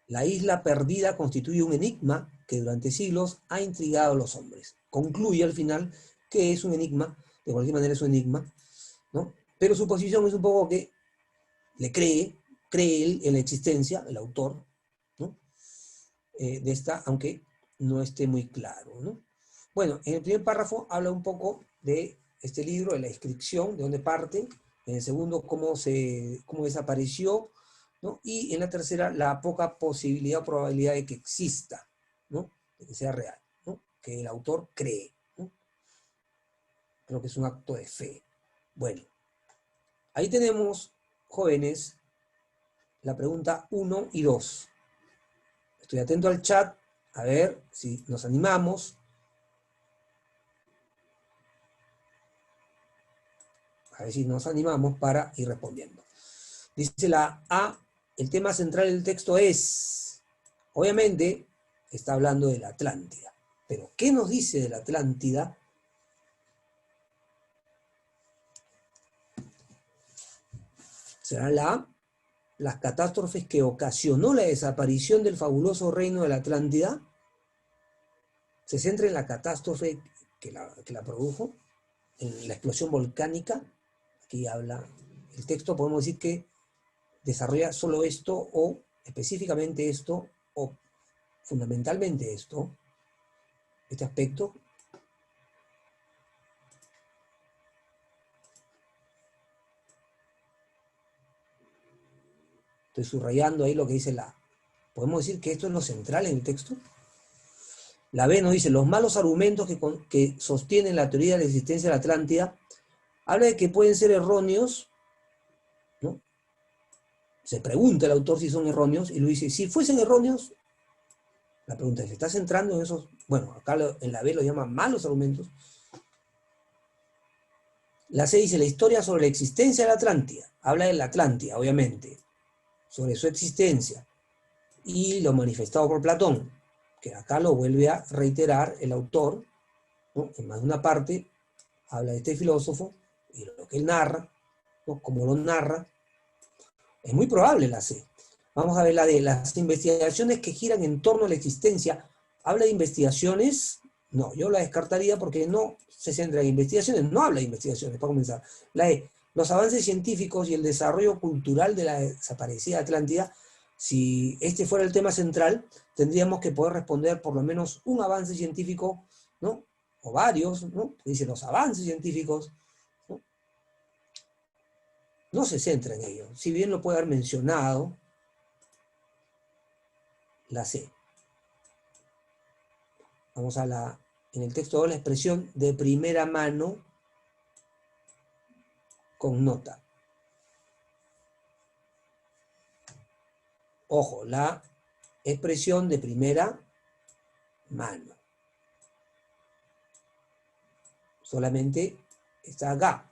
la isla perdida constituye un enigma que durante siglos ha intrigado a los hombres. Concluye al final que es un enigma, de cualquier manera es un enigma, ¿no? Pero su posición es un poco que le cree él en la existencia, el autor, ¿no?, de esta, aunque no esté muy claro, ¿no? Bueno, en el primer párrafo habla un poco de este libro, de la inscripción, de dónde parte. En el segundo, cómo desapareció, ¿no? Y en la tercera, la poca posibilidad o probabilidad de que exista, ¿no? De que sea real, ¿no? Que el autor cree, ¿no? Creo que es un acto de fe. Bueno, ahí tenemos, jóvenes, la pregunta 1 y 2. Estoy atento al chat, a ver si nos animamos. A ver si nos animamos para ir respondiendo. Dice la A, el tema central del texto es, obviamente, está hablando de la Atlántida. Pero, ¿qué nos dice de la Atlántida? Será la A, las catástrofes que ocasionó la desaparición del fabuloso reino de la Atlántida. Se centra en la catástrofe que la produjo, en la explosión volcánica. Aquí habla el texto, podemos decir que desarrolla solo esto, o específicamente esto, o fundamentalmente esto, este aspecto. Estoy subrayando ahí lo que dice la A. ¿Podemos decir que esto es lo central en el texto? La B nos dice, los malos argumentos que sostienen la teoría de la existencia de la Atlántida, habla de que pueden ser erróneos, ¿no? Se pregunta el autor si son erróneos, y lo dice, si fuesen erróneos, la pregunta es, ¿se está centrando en esos? Bueno, acá en la B lo llaman malos argumentos. La C dice, la historia sobre la existencia de la Atlántida, habla de la Atlántida, obviamente, sobre su existencia, y lo manifestado por Platón, que acá lo vuelve a reiterar el autor, ¿no? En más de una parte, habla de este filósofo, y lo que él narra, ¿no? Como lo narra, es muy probable la C. Vamos a ver la D, las investigaciones que giran en torno a la existencia. ¿Habla de investigaciones? No, yo la descartaría porque no se centra en investigaciones, no habla de investigaciones, para comenzar. La E, los avances científicos y el desarrollo cultural de la desaparecida Atlántida. Si este fuera el tema central, tendríamos que poder responder por lo menos un avance científico, ¿no? O varios, ¿no? Dice los avances científicos, ¿no? No se centra en ello. Si bien lo puede haber mencionado, la C. Vamos a en el texto de la expresión de primera mano con nota. Ojo, la expresión de primera mano. Solamente está acá.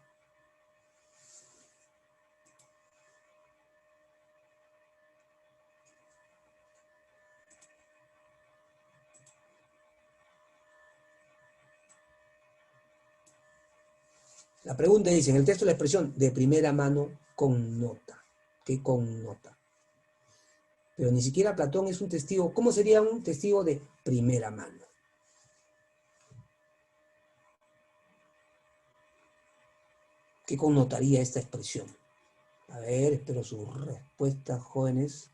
La pregunta dice, en el texto la expresión de primera mano con nota. ¿Qué con nota? Pero ni siquiera Platón es un testigo. ¿Cómo sería un testigo de primera mano? ¿Qué connotaría esta expresión? A ver, espero sus respuestas, jóvenes.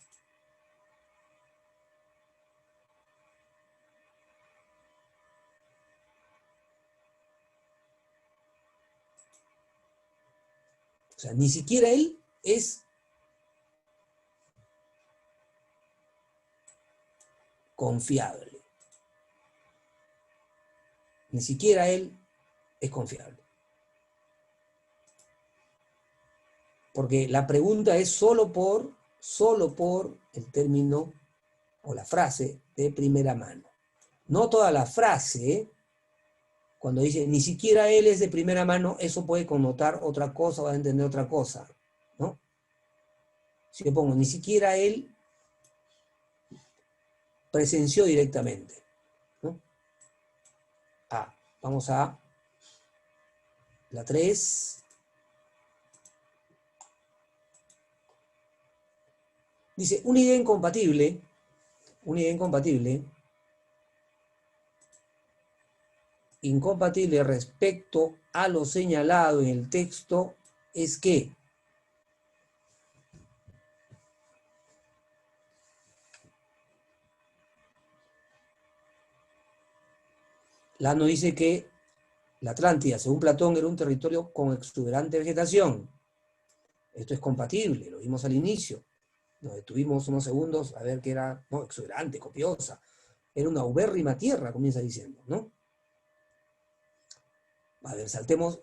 O sea, ni siquiera él es confiable. Ni siquiera él es confiable. Porque la pregunta es solo por el término o la frase de primera mano. No toda la frase, cuando dice ni siquiera él es de primera mano, eso puede connotar otra cosa, va a entender otra cosa, ¿no? Si yo pongo ni siquiera él presenció directamente, ¿no? Vamos a la 3. Dice, una idea incompatible respecto a lo señalado en el texto es que Lano dice que La Atlántida, según Platón, era un territorio con exuberante vegetación. Esto es compatible, lo vimos al inicio. Nos detuvimos unos segundos a ver que era exuberante, copiosa. Era una ubérrima tierra, comienza diciendo, ¿no? A ver, saltemos,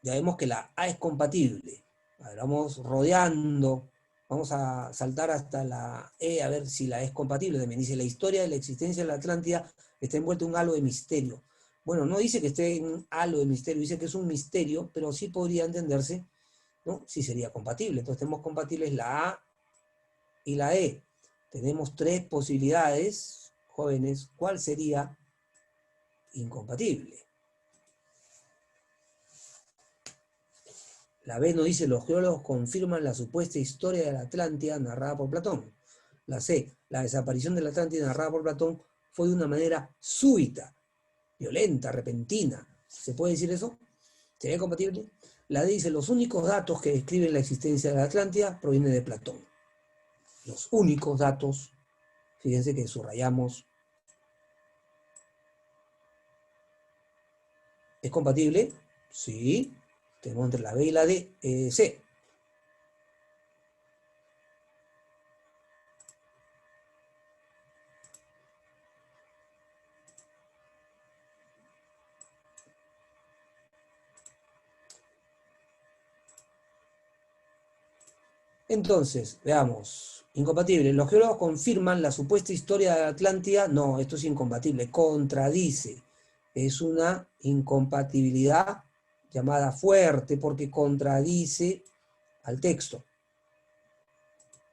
ya vemos que la A es compatible. A ver, vamos rodeando, vamos a saltar hasta la E a ver si la E es compatible. También dice, la historia de la existencia de la Atlántida está envuelta en un halo de misterio. Bueno, no dice que esté en un halo de misterio, dice que es un misterio, pero sí podría entenderse, ¿no? Si sería compatible. Entonces tenemos compatibles la A y la E. Tenemos tres posibilidades, jóvenes. ¿Cuál sería incompatible? La B nos dice, los geólogos confirman la supuesta historia de la Atlántida narrada por Platón. La C, la desaparición de la Atlántida narrada por Platón fue de una manera súbita, violenta, repentina. ¿Se puede decir eso? ¿Sería compatible? La D dice, los únicos datos que describen la existencia de la Atlántida provienen de Platón. Los únicos datos, fíjense que subrayamos. ¿Es compatible? Sí. Tenemos entre la B y la D, C. Entonces, veamos. Incompatible. Los geólogos confirman la supuesta historia de la Atlántida. No, esto es incompatible. Contradice. Es una incompatibilidad llamada fuerte porque contradice al texto.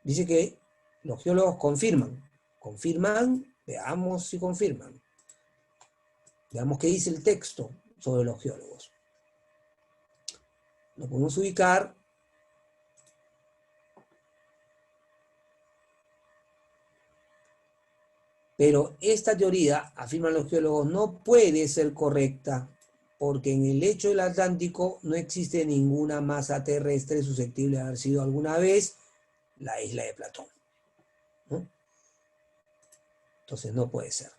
Dice que los geólogos confirman. Confirman, veamos si confirman. Veamos qué dice el texto sobre los geólogos. Lo podemos ubicar. Pero esta teoría, afirman los geólogos, no puede ser correcta porque en el lecho del Atlántico no existe ninguna masa terrestre susceptible de haber sido alguna vez la isla de Platón, ¿no? Entonces no puede ser,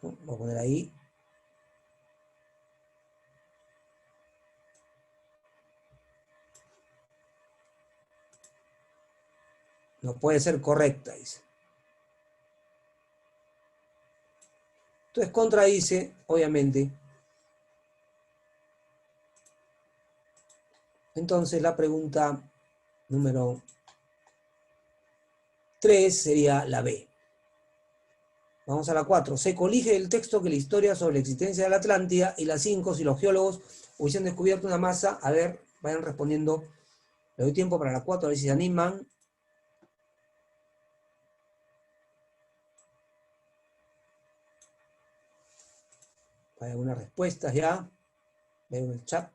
¿no? Voy a poner ahí. No puede ser correcta, dice. Entonces contradice, obviamente. Entonces la pregunta número 3 sería la B. Vamos a la 4. Se colige el texto que la historia sobre la existencia de la Atlántida. Y la 5, si los geólogos hubiesen descubierto una masa. A ver, vayan respondiendo. Le doy tiempo para la 4, a ver si se animan. Hay algunas respuestas ya. Veo en el chat.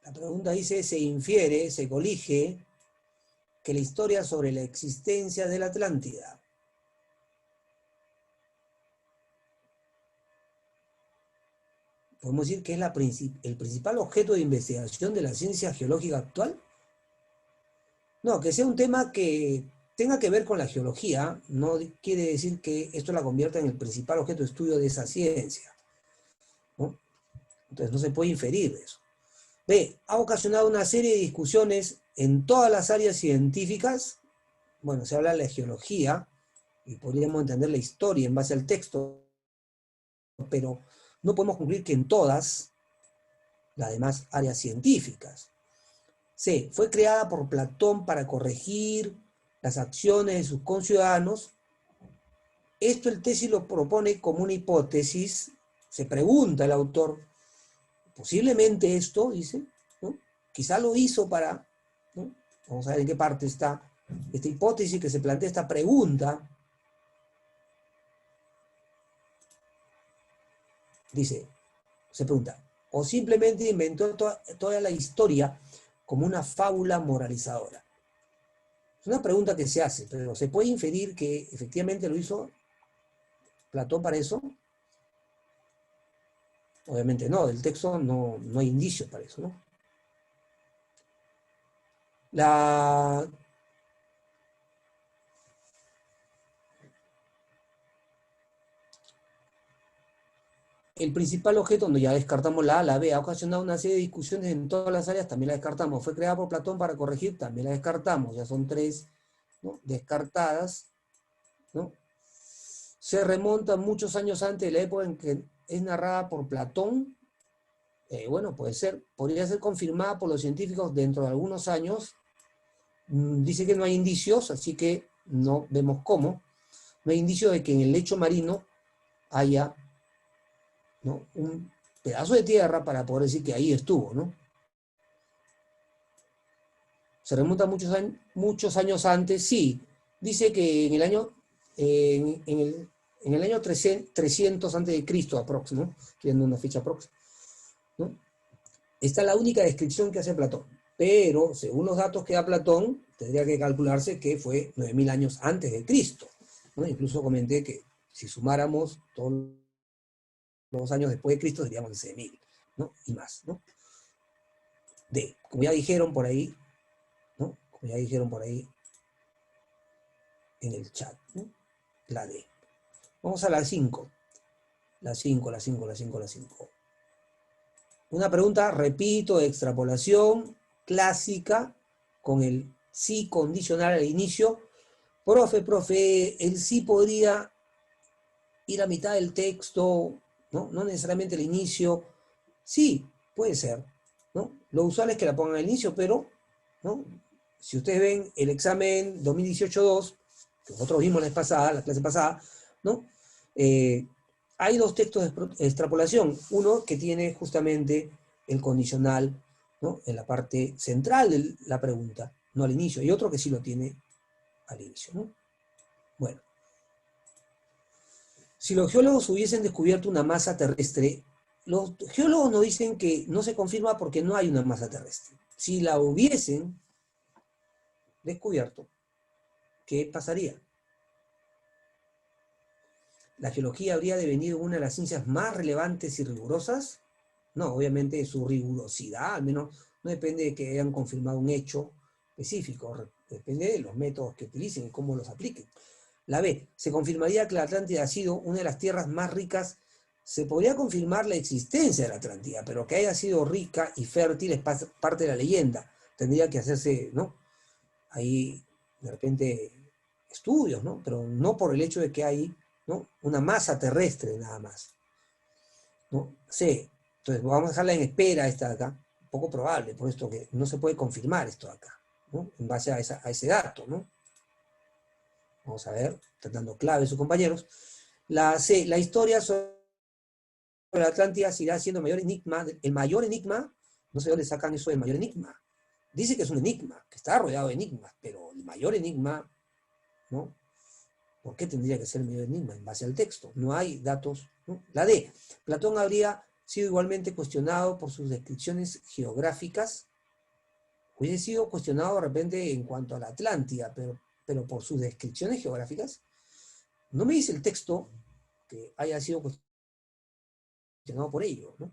La pregunta dice, se infiere, se colige que la historia sobre la existencia de la Atlántida podemos decir que es el principal objeto de investigación de la ciencia geológica actual. No, que sea un tema que tenga que ver con la geología, no quiere decir que esto la convierta en el principal objeto de estudio de esa ciencia, ¿no? Entonces no se puede inferir de eso. B, ha ocasionado una serie de discusiones en todas las áreas científicas. Bueno, se habla de la geología, y podríamos entender la historia en base al texto, pero no podemos concluir que en todas las demás áreas científicas. C, fue creada por Platón para corregir las acciones de sus conciudadanos. Esto el tesis lo propone como una hipótesis. Se pregunta el autor, posiblemente esto, dice, ¿no? Quizá lo hizo para, ¿no? Vamos a ver en qué parte está esta hipótesis que se plantea esta pregunta. Dice, se pregunta, o simplemente inventó toda la historia como una fábula moralizadora. Es una pregunta que se hace, pero ¿se puede inferir que efectivamente lo hizo Platón para eso? Obviamente no, del texto no hay indicios para eso, ¿no? La, el principal objeto, donde ya descartamos la A, la B, ha ocasionado una serie de discusiones en todas las áreas, también la descartamos. Fue creada por Platón para corregir, también la descartamos. Ya son tres, ¿no?, descartadas, ¿no? Se remonta muchos años antes de la época en que es narrada por Platón. Bueno, puede ser, podría ser confirmada por los científicos dentro de algunos años. Dice que no hay indicios, así que no vemos cómo. No hay indicios de que en el lecho marino haya, ¿no?, un pedazo de tierra para poder decir que ahí estuvo, ¿no? Se remonta muchos años antes, sí. Dice que en el año, en el año 300 antes de Cristo, aprox, ¿no? Tiene una fecha aprox, ¿no? Esta es la única descripción que hace Platón. Pero, según los datos que da Platón, tendría que calcularse que fue 9000 años antes de Cristo, ¿no? Incluso comenté que si sumáramos todos los años después de Cristo, seríamos 11.000, ¿no? Y más, ¿no? Como ya dijeron por ahí, ¿no? Como ya dijeron por ahí en el chat, ¿no? La D. Vamos a la 5. La 5, la 5, la 5, la 5. Una pregunta, repito, de extrapolación clásica, con el sí condicional al inicio. Profe, el sí podría ir a mitad del texto, ¿no? No necesariamente al inicio. Sí, puede ser, ¿no? Lo usual es que la pongan al inicio, pero, ¿no?, si ustedes ven el examen 2018-2, que nosotros vimos la clase pasada, ¿no? Hay dos textos de extrapolación. Uno que tiene justamente el condicional, ¿no?, en la parte central de la pregunta, no al inicio, y otro que sí lo tiene al inicio, ¿no? Bueno. Si los geólogos hubiesen descubierto una masa terrestre, los geólogos nos dicen que no se confirma porque no hay una masa terrestre. Si la hubiesen descubierto, ¿qué pasaría? ¿La geología habría devenido una de las ciencias más relevantes y rigurosas? No, obviamente su rigurosidad, al menos, no depende de que hayan confirmado un hecho específico, depende de los métodos que utilicen y cómo los apliquen. La B, se confirmaría que la Atlántida ha sido una de las tierras más ricas. Se podría confirmar la existencia de la Atlántida, pero que haya sido rica y fértil es parte de la leyenda. Tendría que hacerse, ¿no?, ahí, de repente, estudios, ¿no? Pero no por el hecho de que hay, ¿no?, una masa terrestre nada más, ¿no? C, entonces vamos a dejarla en espera esta de acá, poco probable, por esto que no se puede confirmar esto de acá, ¿no?, en base a ese dato, ¿no? Vamos a ver, tratando clave sus compañeros. La C, la historia sobre la Atlántida seguirá siendo el mayor enigma. El mayor enigma, no sé dónde sacan eso del mayor enigma. Dice que es un enigma, que está rodeado de enigmas, pero el mayor enigma, ¿no? ¿Por qué tendría que ser el mayor enigma? En base al texto. No hay datos, ¿no? La D, Platón habría sido igualmente cuestionado por sus descripciones geográficas. Hubiese sido cuestionado de repente en cuanto a la Atlántida, pero por sus descripciones geográficas. No me dice el texto que haya sido cuestionado por ello, ¿no?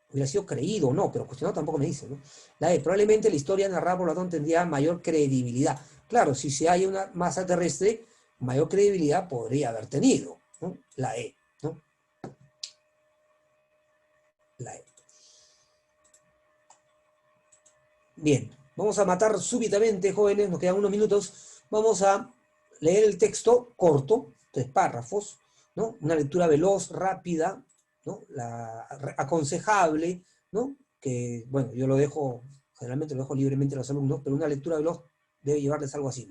Hubiera sido creído o no, pero cuestionado tampoco me dice, ¿no? La E, probablemente la historia narrada por Platón tendría mayor credibilidad. Claro, si hay una masa terrestre, mayor credibilidad podría haber tenido, ¿no? La E, ¿no? La E. Bien, vamos a matar súbitamente, jóvenes, nos quedan unos minutos. Vamos a leer el texto corto, 3 párrafos, ¿no? Una lectura veloz, rápida, ¿no? Aconsejable, ¿no? Que, bueno, yo lo dejo, generalmente lo dejo libremente a los alumnos, pero una lectura veloz debe llevarles algo así.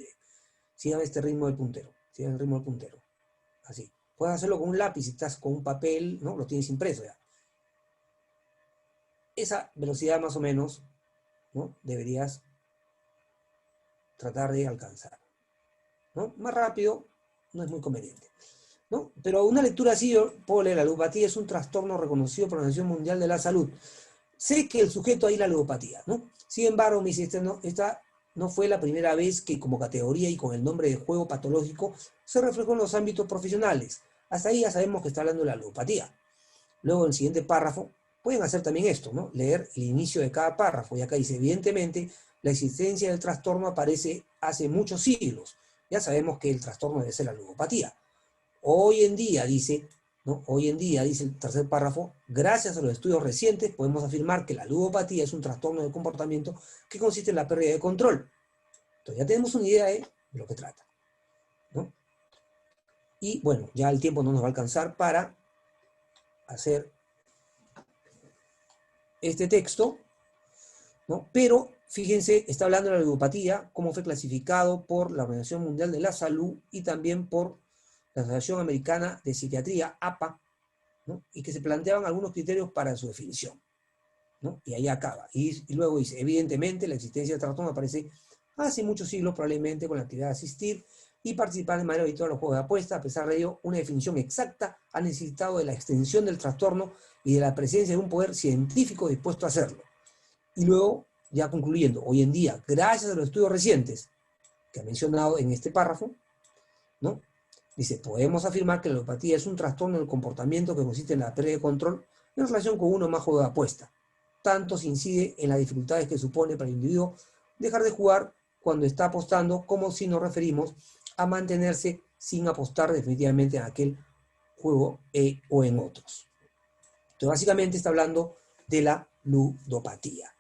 Sigan este ritmo del puntero, sigan el ritmo del puntero, así. Puedes hacerlo con un lápiz, si estás con un papel, ¿no? Lo tienes impreso ya. Esa velocidad más o menos, ¿no?, deberías tratar de alcanzar, ¿no? Más rápido no es muy conveniente, ¿no? Pero una lectura así, yo puedo leer: la ludopatía es un trastorno reconocido por la Organización Mundial de la Salud. Sé que el sujeto ahí la ludopatía, ¿no? Sin embargo, me dice, esta no fue la primera vez que como categoría y con el nombre de juego patológico se reflejó en los ámbitos profesionales. Hasta ahí ya sabemos que está hablando de la ludopatía. Luego, en el siguiente párrafo, pueden hacer también esto, ¿no? Leer el inicio de cada párrafo, y acá dice: evidentemente, la existencia del trastorno aparece hace muchos siglos. Ya sabemos que el trastorno debe ser la ludopatía. Hoy en día, dice, ¿no? Hoy en día, dice el tercer párrafo, gracias a los estudios recientes podemos afirmar que la ludopatía es un trastorno de comportamiento que consiste en la pérdida de control. Entonces ya tenemos una idea de lo que trata, ¿no? Y bueno, ya el tiempo no nos va a alcanzar para hacer este texto, ¿no? Pero fíjense, está hablando de la ludopatía, cómo fue clasificado por la Organización Mundial de la Salud y también por la Asociación Americana de Psiquiatría, APA, ¿no? Y que se planteaban algunos criterios para su definición, ¿no? Y ahí acaba. Y luego dice, evidentemente, la existencia del trastorno aparece hace muchos siglos, probablemente con la actividad de asistir y participar de manera habitual en los juegos de apuesta. A pesar de ello, una definición exacta ha necesitado de la extensión del trastorno y de la presencia de un poder científico dispuesto a hacerlo. Y luego, ya concluyendo, hoy en día, gracias a los estudios recientes que ha mencionado en este párrafo, ¿no? Dice, podemos afirmar que la ludopatía es un trastorno del comportamiento que consiste en la pérdida de control en relación con uno o más juegos de apuesta. Tanto se incide en las dificultades que supone para el individuo dejar de jugar cuando está apostando, como si nos referimos a mantenerse sin apostar definitivamente en aquel juego o en otros. Entonces, básicamente está hablando de la ludopatía,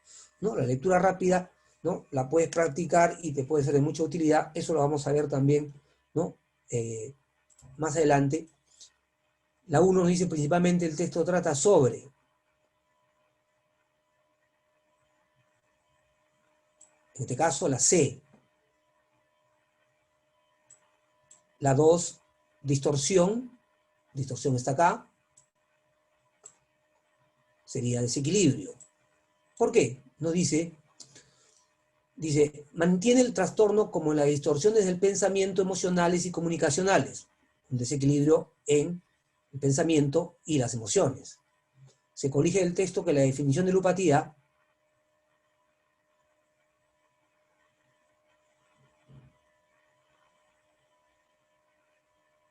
¿no? La lectura rápida, ¿no? La puedes practicar y te puede ser de mucha utilidad. Eso lo vamos a ver también, ¿no? Más adelante. La 1 nos dice principalmente el texto trata sobre, en este caso, la C. La 2, distorsión. Distorsión está acá. Sería desequilibrio. ¿Por qué? Nos dice, mantiene el trastorno como las distorsiones del pensamiento emocionales y comunicacionales. Un desequilibrio en el pensamiento y las emociones. Se corrige del texto que la definición de ludopatía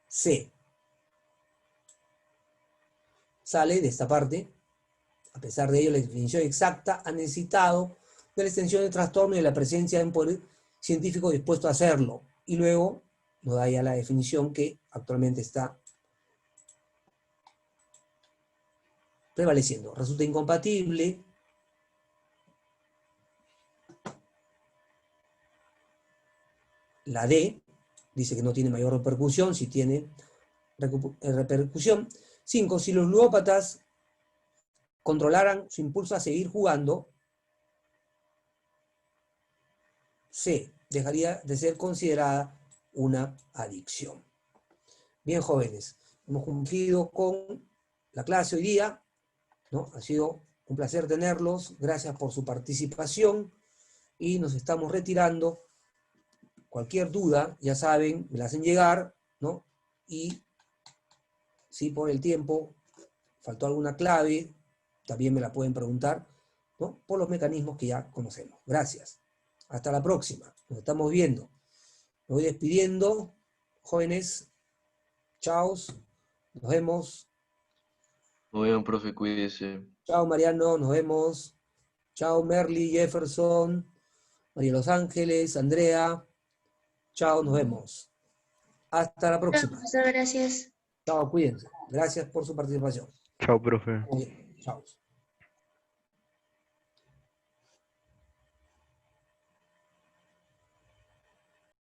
C sale de esta parte. A pesar de ello, la definición exacta ha necesitado de la extensión del trastorno y de la presencia de un poder científico dispuesto a hacerlo. Y luego nos da ya la definición que actualmente está prevaleciendo. Resulta incompatible la D, dice que no tiene mayor repercusión, si tiene repercusión. 5. Si los ludópatas controlaran su impulso a seguir jugando, C, dejaría de ser considerada una adicción. Bien, jóvenes, hemos cumplido con la clase hoy día, ¿no? Ha sido un placer tenerlos, gracias por su participación y nos estamos retirando. Cualquier duda, ya saben, me la hacen llegar, ¿no? Y si por el tiempo faltó alguna clave, también me la pueden preguntar, ¿no? Por los mecanismos que ya conocemos. Gracias. Hasta la próxima. Nos estamos viendo. Me voy despidiendo, jóvenes. Chao. Nos vemos. Muy bien, profe, cuídese. Chao, Mariano. Nos vemos. Chao, Merly, Jefferson, María Los Ángeles, Andrea. Chao, nos vemos. Hasta la Hola, próxima. profesor, gracias. Chao, cuídense. Gracias por su participación. Chao, profe. Muy bien. Chao.